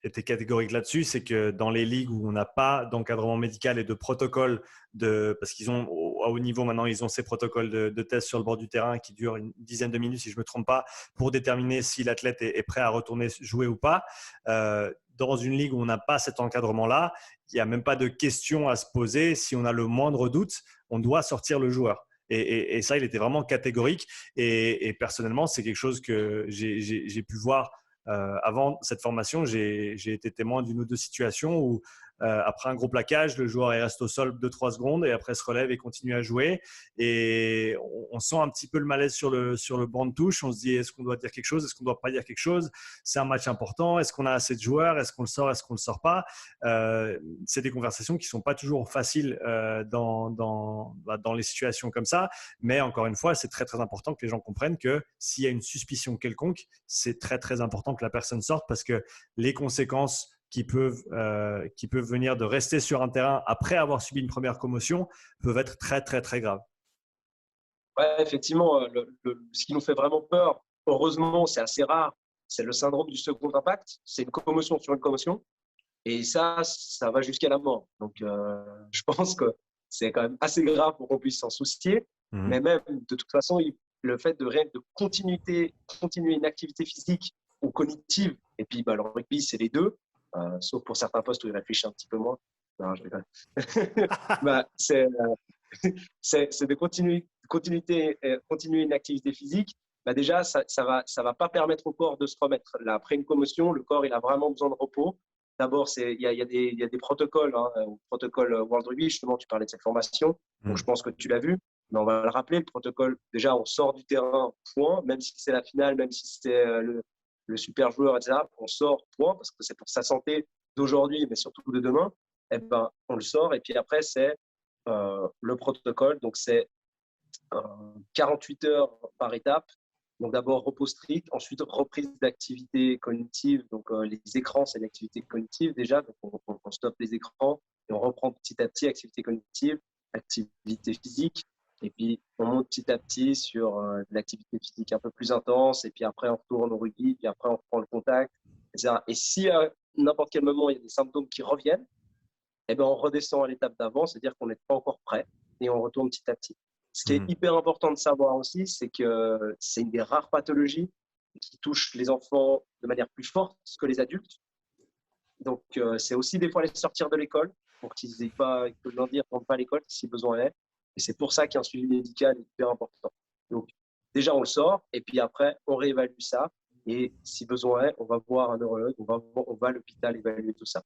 était catégorique là-dessus. C'est que dans les ligues où on n'a pas d'encadrement médical et de protocole, parce qu'ils ont à haut niveau maintenant, ils ont ces protocoles de tests sur le bord du terrain qui durent une dizaine de minutes, si je ne me trompe pas, pour déterminer si l'athlète est prêt à retourner jouer ou pas. Dans une ligue où on n'a pas cet encadrement-là, il n'y a même pas de question à se poser. Si on a le moindre doute, on doit sortir le joueur. Et ça, il était vraiment catégorique. Et personnellement, c'est quelque chose que j'ai pu voir avant cette formation. J'ai été témoin d'une ou deux situations où après un gros plaquage, le joueur reste au sol 2-3 secondes et après se relève et continue à jouer. Et on sent un petit peu le malaise sur le banc de touche. On se dit, est-ce qu'on doit dire quelque chose? Est-ce qu'on ne doit pas dire quelque chose? C'est un match important. Est-ce qu'on a assez de joueurs? Est-ce qu'on le sort? Est-ce qu'on ne le sort pas? C'est des conversations qui ne sont pas toujours faciles dans les situations comme ça. Mais encore une fois, c'est très, très important que les gens comprennent que s'il y a une suspicion quelconque, c'est très, très important que la personne sorte parce que les conséquences qui peuvent venir de rester sur un terrain après avoir subi une première commotion peuvent être très, très, très graves. Ouais, effectivement, ce qui nous fait vraiment peur, heureusement, c'est assez rare, c'est le syndrome du second impact. C'est une commotion sur une commotion. Et ça va jusqu'à la mort. Donc, je pense que c'est quand même assez grave pour qu'on puisse s'en soucier. Mais même, de toute façon, le fait de continuer une activité physique ou cognitive, et puis bah, le rugby, c'est les deux, sauf pour certains postes où il réfléchit un petit peu moins. Non, je rigole. Bah, c'est de continuer une activité physique. Bah déjà, ça va pas permettre au corps de se remettre. Là, après une commotion, le corps, il a vraiment besoin de repos. D'abord, il y a des protocoles, hein, au protocole World Rugby, justement, tu parlais de cette formation, donc je pense que tu l'as vu, mais on va le rappeler, le protocole, déjà, on sort du terrain, point, même si c'est la finale, même si c'est le super joueur, etc., on sort, point, parce que c'est pour sa santé d'aujourd'hui, mais surtout de demain, eh ben, on le sort, et puis après, c'est le protocole, donc c'est 48 heures par étape. Donc d'abord repos strict, ensuite reprise d'activité cognitive. Donc les écrans, c'est l'activité cognitive déjà. Donc on stoppe les écrans et on reprend petit à petit activité cognitive, activité physique. Et puis on monte petit à petit sur l'activité physique un peu plus intense. Et puis après on retourne au rugby, puis après on reprend le contact, etc. Et si à n'importe quel moment il y a des symptômes qui reviennent, eh ben on redescend à l'étape d'avant, c'est-à-dire qu'on n'est pas encore prêt. et on retourne petit à petit. Ce qui est hyper important de savoir aussi, c'est que c'est une des rares pathologies qui touche les enfants de manière plus forte que les adultes. Donc, c'est aussi des fois les sortir de l'école pour qu'ils aient pas, que le lundi, ne rentrent pas à l'école si besoin est. Et c'est pour ça qu'un suivi médical est hyper important. Donc, déjà, on le sort et puis après, on réévalue ça. Et si besoin est, on va voir un neurologue, on va à l'hôpital évaluer tout ça.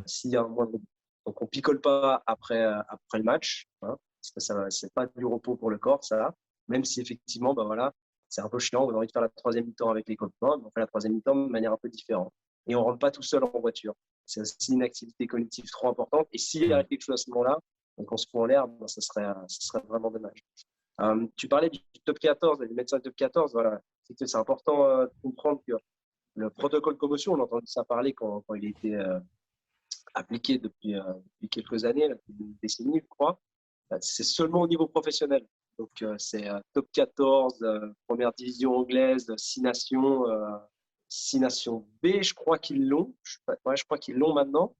S'il y a un moindre. Donc, on picole pas après le match, hein, parce que ça, c'est pas du repos pour le corps, ça. Même si effectivement, ben voilà, c'est un peu chiant, on a envie de faire la troisième mi-temps avec les copains, mais on fait la troisième mi-temps de manière un peu différente. Et on rentre pas tout seul en voiture. C'est aussi une activité cognitive trop importante. Et s'il y a quelque chose à ce moment-là, donc on se fout en l'air, ben, ça serait vraiment dommage. Tu parlais du top 14, du médecin top 14, voilà. C'est important de comprendre que le protocole de commotion, on a entendu ça parler quand il a été appliqué depuis quelques années, depuis une décennie, je crois. C'est seulement au niveau professionnel. Donc, c'est top 14, première division anglaise, 6 nations, 6 nations B, je crois qu'ils l'ont. Je crois qu'ils l'ont maintenant.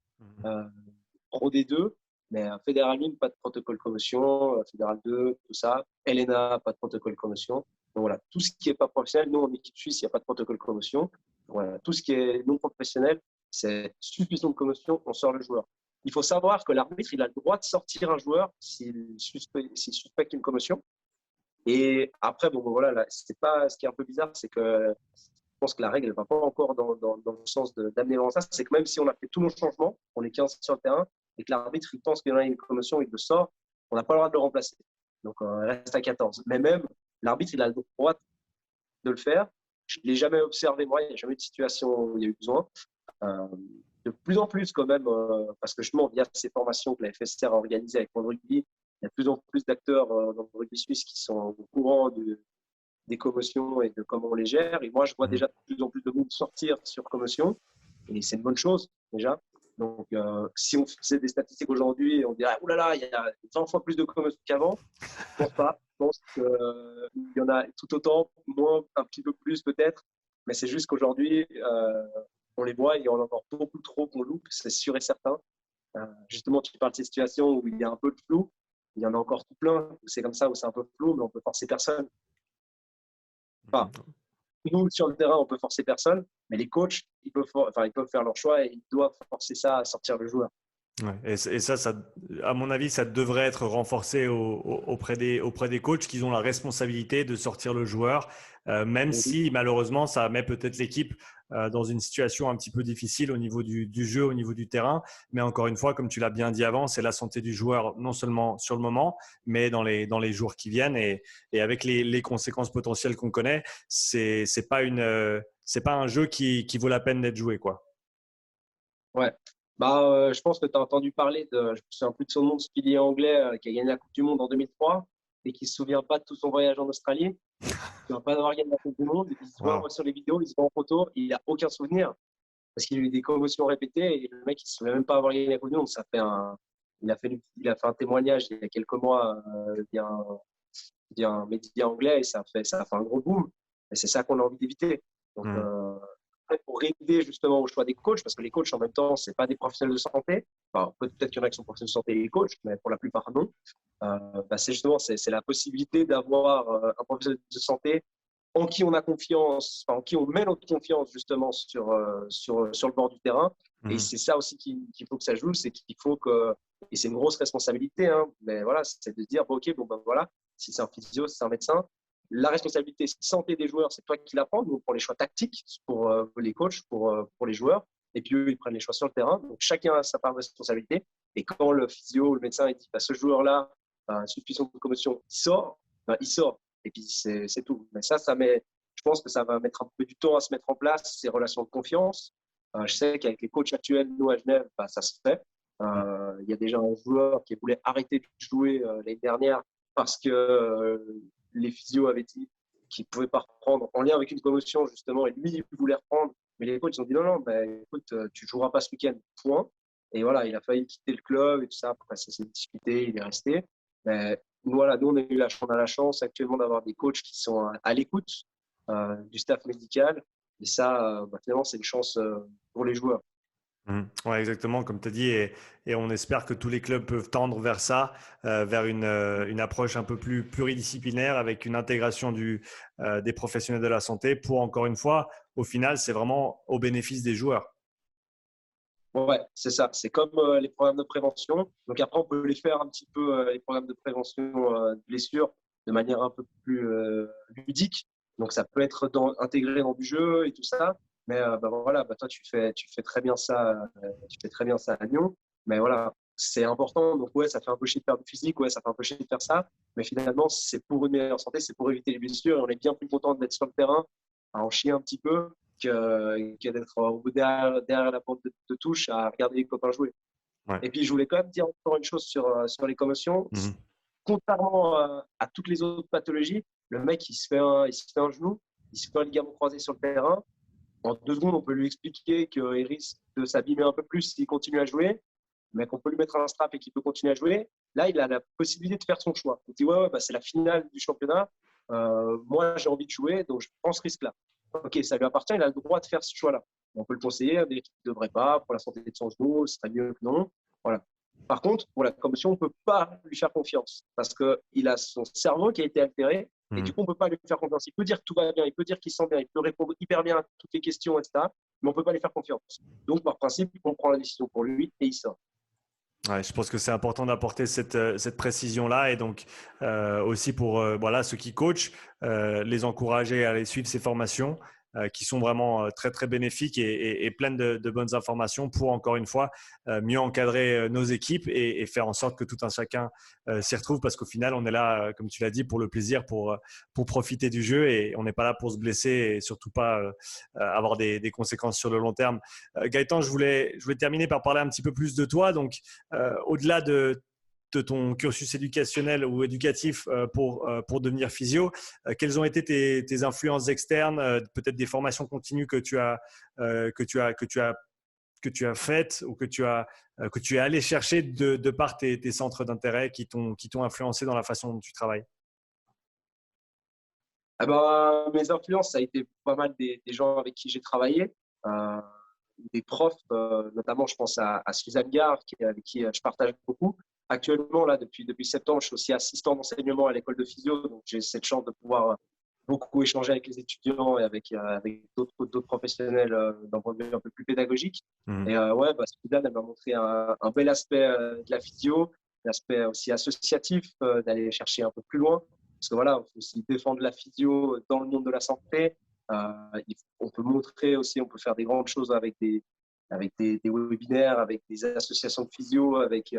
Pro D2, mais Fédéral 1, pas de protocole commotion, Fédéral 2, tout ça. LNA, pas de protocole commotion. Donc voilà, tout ce qui n'est pas professionnel, nous en équipe suisse, il n'y a pas de protocole commotion. Voilà, tout ce qui est non professionnel, c'est suspicion de commotion, on sort le joueur. Il faut savoir que l'arbitre, il a le droit de sortir un joueur s'il suspecte une commotion. Et après, bon, voilà, là, c'est pas, ce qui est un peu bizarre, c'est que je pense que la règle ne va pas encore dans le sens d'amener dans ça. C'est que même si on a fait tous nos changements, on est 15 sur le terrain, et que l'arbitre il pense qu'il y en a une commotion, il le sort, on n'a pas le droit de le remplacer. Donc, on reste à 14. Mais même, l'arbitre, il a le droit de le faire. Je ne l'ai jamais observé, moi, il n'y a jamais eu de situation où il y a eu besoin. De plus en plus, quand même, parce que justement, via ces formations que la FSR a organisées avec le rugby, il y a de plus en plus d'acteurs dans le rugby suisse qui sont au courant des commotions et de comment on les gère. Et moi, je vois déjà de plus en plus de monde sortir sur commotion. Et c'est une bonne chose, déjà. Donc, si on faisait des statistiques aujourd'hui, on dirait, oh là là, il y a 20 fois plus de commotions qu'avant. Je ne pense pas. Je pense qu'il y en a tout autant, moins, un petit peu plus peut-être. Mais c'est juste qu'aujourd'hui, on les voit et il y en a encore beaucoup trop qu'on loupe, c'est sûr et certain. Justement, tu parles de ces situations où il y a un peu de flou. Il y en a encore tout plein. C'est comme ça où c'est un peu flou, mais on ne peut forcer personne. Enfin, nous, sur le terrain, on peut forcer personne, mais les coachs, ils peuvent faire leur choix et ils doivent forcer ça à sortir le joueur. Ouais. Et ça, à mon avis, ça devrait être renforcé auprès des coachs qui ont la responsabilité de sortir le joueur, même si malheureusement, ça met peut-être l'équipe dans une situation un petit peu difficile au niveau du jeu, au niveau du terrain. Mais encore une fois, comme tu l'as bien dit avant, c'est la santé du joueur non seulement sur le moment, mais dans les jours qui viennent. Et avec les conséquences potentielles qu'on connaît, c'est pas un jeu qui vaut la peine d'être joué, quoi. Ouais. Je pense que tu as entendu parler je me souviens plus de son nom, ce pilier anglais qui a gagné la Coupe du Monde en 2003 et qui ne se souvient pas de tout son voyage en Australie. Il ne va pas avoir gagné la Coupe du Monde. Il se voit sur les vidéos, il se voit en photo, il n'a aucun souvenir parce qu'il a eu des commotions répétées et le mec, il ne se souvient même pas avoir gagné la Coupe du Monde. Il a fait un témoignage il y a quelques mois via un média anglais et ça a fait un gros boom. Et c'est ça qu'on a envie d'éviter. Donc, pour aider justement au choix des coachs, parce que les coachs en même temps, ce n'est pas des professionnels de santé. Enfin, peut-être qu'il y en a qui sont professionnels de santé et les coachs, mais pour la plupart non. C'est justement la possibilité d'avoir un professionnel de santé en qui on a confiance, en qui on met notre confiance justement sur le bord du terrain. Et c'est ça aussi qu'il faut que ça joue, c'est qu'il faut que, et c'est une grosse responsabilité, hein, mais voilà, c'est de dire, bon, ok, bon, ben voilà, si c'est un physio, si c'est un médecin, la responsabilité santé des joueurs, c'est toi qui la prends. Nous, on prend les choix tactiques pour les coachs, pour les joueurs. Et puis, eux, ils prennent les choix sur le terrain. Donc, chacun a sa part de responsabilité. Et quand le physio, le médecin, il dit, ce joueur-là, suspicion de commotion, il sort, il sort. Et puis, c'est tout. Mais je pense que ça va mettre un peu du temps à se mettre en place, ces relations de confiance. Je sais qu'avec les coachs actuels, nous, à Genève, ça se fait. Il y a déjà un joueur qui voulait arrêter de jouer l'année dernière parce que les physios avaient dit qu'il ne pouvait pas reprendre en lien avec une commotion, justement, et lui, il voulait reprendre. Mais les coachs ont dit non, écoute, tu ne joueras pas ce week-end, point. Et voilà, il a failli quitter le club et tout ça. Après, ça s'est discuté, il est resté. Mais nous, on a la chance actuellement d'avoir des coachs qui sont à l'écoute du staff médical. Et ça, finalement, c'est une chance pour les joueurs. Ouais, exactement, comme tu as dit, et on espère que tous les clubs peuvent tendre vers ça, vers une approche un peu plus pluridisciplinaire avec une intégration des professionnels de la santé pour, encore une fois, au final, c'est vraiment au bénéfice des joueurs. Ouais, c'est ça. C'est comme les programmes de prévention. Donc après, on peut les faire un petit peu, les programmes de prévention de blessures, de manière un peu plus ludique. Donc ça peut être intégré dans du jeu et tout ça. Mais bah, voilà, bah, toi, tu fais très bien ça, tu fais très bien ça à Lyon. Mais voilà, c'est important. Donc ouais, ça fait un peu chier de faire du physique, ouais, ça fait un peu chier de faire ça. Mais finalement, c'est pour une meilleure santé, c'est pour éviter les blessures. Et on est bien plus content d'être sur le terrain, à en chier un petit peu que d'être derrière la porte de touche à regarder les copains jouer. Ouais. Et puis, je voulais quand même dire encore une chose sur les commotions. Mhm. Contrairement à toutes les autres pathologies, le mec, il se fait un genou, il se fait un ligament croisé sur le terrain. En 2 secondes, on peut lui expliquer qu'il risque de s'abîmer un peu plus s'il continue à jouer, mais qu'on peut lui mettre un strap et qu'il peut continuer à jouer. Là, il a la possibilité de faire son choix. Il dit, ouais, bah, c'est la finale du championnat. Moi, j'ai envie de jouer, donc je prends ce risque-là. Ok, ça lui appartient, il a le droit de faire ce choix-là. On peut le conseiller, on dit qu'il ne devrait pas, pour la santé de son genou, ce serait mieux que non. Voilà. Par contre, pour la commotion, on ne peut pas lui faire confiance parce qu'il a son cerveau qui a été altéré et du Mhm. coup, on ne peut pas lui faire confiance. Il peut dire que tout va bien, il peut dire qu'il se sent bien, il peut répondre hyper bien à toutes les questions, etc. Mais on ne peut pas lui faire confiance. Donc, par principe, on prend la décision pour lui et il sort. Ouais, je pense que c'est important d'apporter cette précision-là et donc aussi pour voilà, ceux qui coachent, les encourager à aller suivre ces formations qui sont vraiment très, très bénéfiques et pleines de bonnes informations pour, encore une fois, mieux encadrer nos équipes et faire en sorte que tout un chacun s'y retrouve parce qu'au final, on est là, comme tu l'as dit, pour le plaisir, pour profiter du jeu et on n'est pas là pour se blesser et surtout pas avoir des conséquences sur le long terme. Gaëtan, je voulais terminer par parler un petit peu plus de toi. Donc, au-delà de ton cursus éducationnel ou éducatif pour devenir physio, quelles ont été tes influences externes, peut-être des formations continues que tu as faites ou que tu es allé chercher de par tes centres d'intérêt qui t'ont influencé dans la façon dont tu travailles? Ah ben, mes influences, ça a été pas mal des gens avec qui j'ai travaillé, euh, des profs, notamment je pense à Suzanne Gare, avec qui je partage beaucoup. Actuellement, là, depuis septembre, je suis aussi assistant d'enseignement à l'école de physio, donc j'ai cette chance de pouvoir beaucoup échanger avec les étudiants et avec d'autres professionnels d'un point de vue un peu plus pédagogique. Mhm. Et ouais, bah, Suzanne, elle m'a montré un bel aspect de la physio, l'aspect aussi associatif, d'aller chercher un peu plus loin. Parce que voilà, il faut aussi défendre la physio dans le monde de la santé. On peut montrer aussi, on peut faire des grandes choses avec des webinaires, avec des associations de physio, avec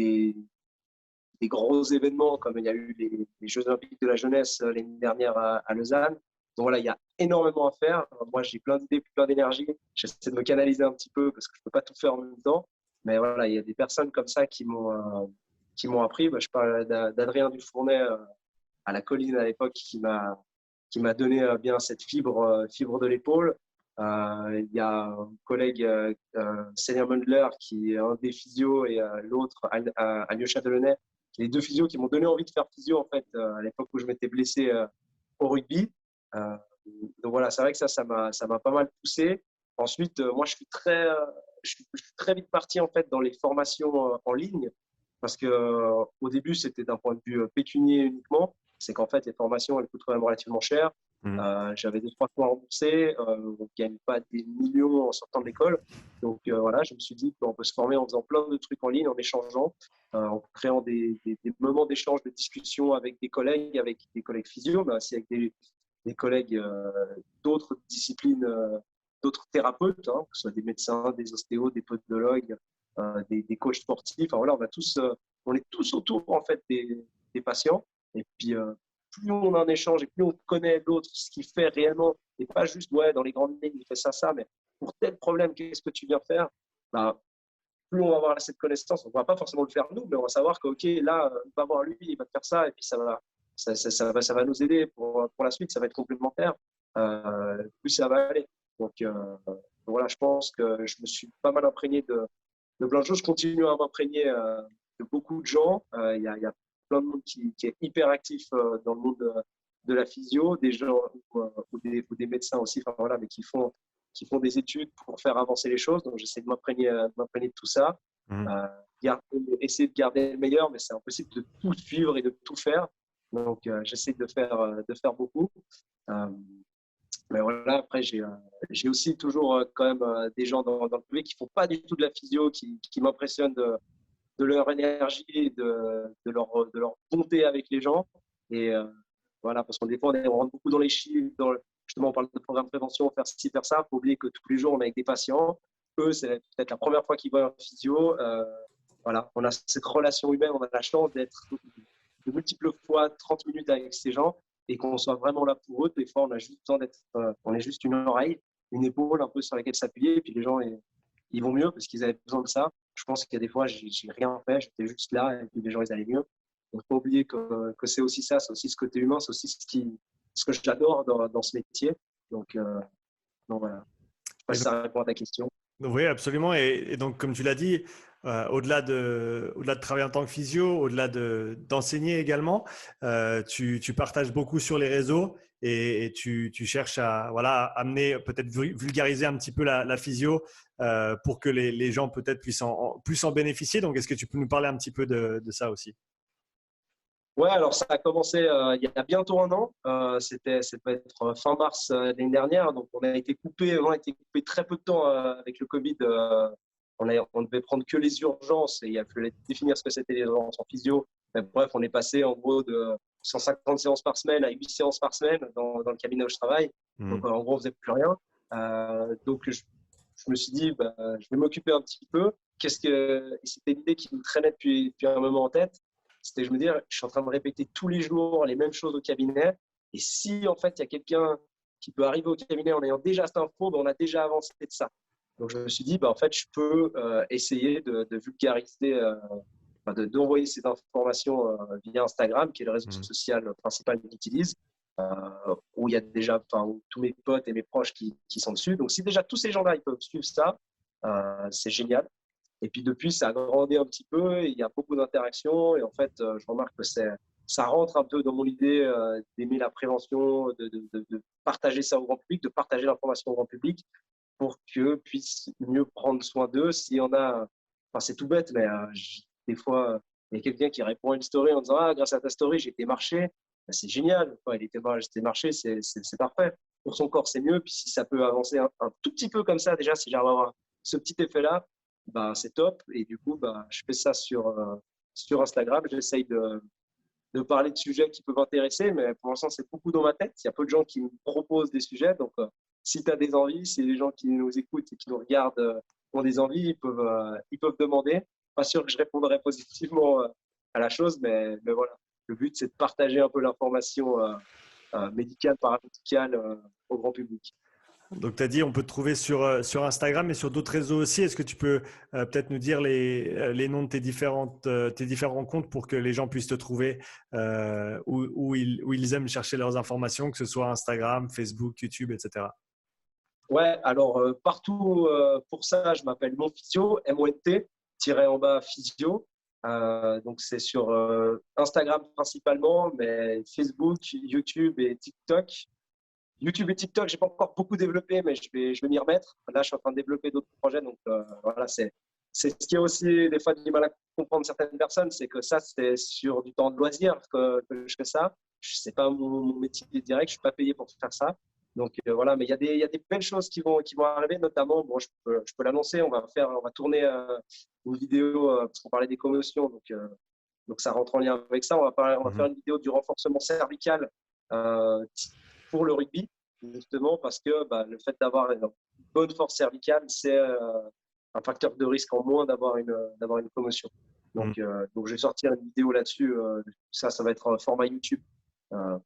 des gros événements comme il y a eu les Jeux Olympiques de la jeunesse l'année dernière à Lausanne. Donc voilà, il y a énormément à faire. Moi, j'ai plein d'idées, plein d'énergie. J'essaie de me canaliser un petit peu parce que je ne peux pas tout faire en même temps. Mais voilà, il y a des personnes comme ça qui m'ont appris. Bah, je parle d'Adrien Dufournet à la colline à l'époque qui m'a donné bien cette fibre de l'épaule. Il y a un collègue, Seigneur Mundler, qui est un des physios, et l'autre, Alyosha Delaunay, les deux physios qui m'ont donné envie de faire physio en fait, à l'époque où je m'étais blessé au rugby. Euh, donc voilà, c'est vrai que ça m'a pas mal poussé. Ensuite, moi, je suis très vite parti en fait dans les formations en ligne parce que au début, c'était d'un point de vue pécunier uniquement. C'est qu'en fait, les formations, elles coûtent quand même relativement cher. Mhm. J'avais 2, 3 fois remboursé, on ne gagne pas des millions en sortant de l'école. Donc voilà, je me suis dit qu'on peut se former en faisant plein de trucs en ligne, en échangeant, en créant des moments d'échange, de discussion avec des collègues physio, mais aussi avec des collègues d'autres disciplines, d'autres thérapeutes, hein, que ce soit des médecins, des ostéos, des podologues, des coachs sportifs. Enfin, voilà, on est tous autour en fait des patients. Et puis, plus on en échange et plus on connaît l'autre, ce qu'il fait réellement, et pas juste, ouais, dans les grandes lignes, il fait ça, mais pour tel problème, qu'est-ce que tu viens faire? Bah, plus on va avoir cette connaissance, on ne va pas forcément le faire nous, mais on va savoir que, OK, là, va voir lui, il va te faire ça, et puis ça va nous aider pour la suite, ça va être complémentaire. Plus ça va aller. Donc, voilà, je pense que je me suis pas mal imprégné de plein de choses. Je continue à m'imprégner de beaucoup de gens. Il y a plein de monde qui est hyper actif dans le monde de la physio, des gens ou des médecins aussi, enfin, voilà, mais qui font qui font des études pour faire avancer les choses. Donc, j'essaie de m'imprégner de tout ça. Mhm. Essayer de garder le meilleur, mais c'est impossible de tout suivre et de tout faire. Donc, j'essaie de faire beaucoup. Euh, mais voilà, après, j'ai aussi toujours quand même des gens dans le privé qui font pas du tout de la physio, qui m'impressionnent de leur énergie et de leur bonté avec les gens. Et voilà, parce qu'on des fois, on rentre beaucoup dans les chiffres, justement, on parle de programme de prévention, faire ci, faire ça. Il faut oublier que tous les jours, on est avec des patients. Eux, c'est peut-être la première fois qu'ils voient un physio. Voilà, on a cette relation humaine, on a la chance d'être de multiples fois 30 minutes avec ces gens et qu'on soit vraiment là pour eux. Des fois, on a juste besoin on est juste une oreille, une épaule un peu sur laquelle s'appuyer. Et puis les gens, ils vont mieux parce qu'ils avaient besoin de ça. Je pense qu'il y a des fois, j'ai rien fait, j'étais juste là et puis les gens, ils allaient mieux. Donc, faut pas oublier que c'est aussi ça, c'est aussi ce côté humain, c'est aussi ce que j'adore dans ce métier. Donc voilà. Je sais pas si ça répond à ta question. Oui, absolument. Et donc, comme tu l'as dit, au-delà de travailler en tant que physio, au-delà d'enseigner également, tu partages beaucoup sur les réseaux et tu cherches à voilà, amener, peut-être vulgariser un petit peu la physio pour que les gens peut-être puissent plus en bénéficier. Donc, est-ce que tu peux nous parler un petit peu de ça aussi? Ouais, alors ça a commencé il y a bientôt un an. Ça peut être fin mars l'année dernière. Donc on a été coupé très peu de temps avec le Covid. On devait prendre que les urgences et il a fallu définir ce que c'était les urgences en physio. Mais bref, on est passé en gros de 150 séances par semaine à 8 séances par semaine dans le cabinet où je travaille. Donc en gros, on faisait plus rien. Donc je me suis dit, bah, je vais m'occuper un petit peu. Et c'était l'idée qui me traînait depuis un moment en tête. C'était, je me dis, je suis en train de répéter tous les jours les mêmes choses au cabinet. Et si, en fait, il y a quelqu'un qui peut arriver au cabinet en ayant déjà cette info, ben, on a déjà avancé de ça. Donc, je me suis dit, ben, en fait, je peux essayer de vulgariser, d'envoyer ces informations via Instagram, qui est le réseau social principal que j'utilise, où il y a déjà où tous mes potes et mes proches qui sont dessus. Donc, si déjà tous ces gens-là, ils peuvent suivre ça, c'est génial. Et puis depuis, ça a grandi un petit peu, il y a beaucoup d'interactions et en fait, je remarque que ça rentre un peu dans mon idée d'aimer la prévention, de partager ça au grand public, de partager l'information au grand public pour qu'eux puissent mieux prendre soin d'eux. S'il y en a, enfin c'est tout bête, mais des fois, il y a quelqu'un qui répond à une story en disant « Ah, grâce à ta story, j'ai été marcher. » Ben, c'est génial, quoi. J'étais marché, c'est parfait. Pour son corps, c'est mieux. Puis si ça peut avancer un tout petit peu comme ça, déjà, si j'arrive à avoir ce petit effet-là, bah, c'est top. Et du coup, bah, je fais ça sur Instagram. J'essaye de parler de sujets qui peuvent intéresser, mais pour l'instant, c'est beaucoup dans ma tête. Il y a peu de gens qui me proposent des sujets. Donc, si tu as des envies, si les gens qui nous écoutent et qui nous regardent ont des envies, ils peuvent demander. Pas sûr que je répondrai positivement à la chose, mais voilà. Le but, c'est de partager un peu l'information médicale, paramédicale au grand public. Donc, tu as dit on peut te trouver sur Instagram et sur d'autres réseaux aussi. Est-ce que tu peux peut-être nous dire les noms de tes différents comptes pour que les gens puissent te trouver où ils aiment chercher leurs informations, que ce soit Instagram, Facebook, YouTube, etc. Ouais, alors partout pour ça, je m'appelle Monphysio, MONT, tiré en bas physio. Donc c'est sur Instagram principalement, mais Facebook, YouTube et TikTok. YouTube et TikTok, j'ai pas encore beaucoup développé, mais je vais m'y remettre. Là, je suis en train de développer d'autres projets, donc voilà, c'est ce qui est aussi des fois du mal à comprendre certaines personnes, c'est que ça, c'est sur du temps de loisir que je fais ça. C'est pas mon métier direct, je suis pas payé pour faire ça. Donc voilà, mais il y a des belles choses qui vont arriver, notamment, bon, je peux l'annoncer, on va tourner une vidéo parce qu'on parlait des commotions, donc ça rentre en lien avec ça. On va faire une vidéo du renforcement cervical euh, pour le rugby, justement parce que bah, le fait d'avoir une bonne force cervicale, c'est un facteur de risque en moins d'avoir une commotion. Donc je vais sortir une vidéo là-dessus. Ça va être un format YouTube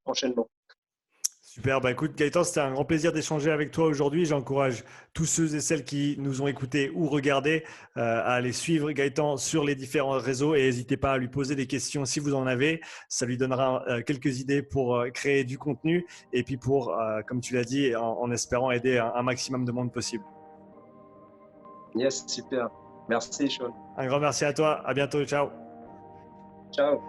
prochainement. Super, bah écoute Gaëtan, c'était un grand plaisir d'échanger avec toi aujourd'hui. J'encourage tous ceux et celles qui nous ont écoutés ou regardés à aller suivre Gaëtan sur les différents réseaux et n'hésitez pas à lui poser des questions si vous en avez. Ça lui donnera quelques idées pour créer du contenu et puis pour, comme tu l'as dit, en espérant aider un maximum de monde possible. Yes, super. Merci, Sean. Un grand merci à toi. À bientôt. Ciao. Ciao.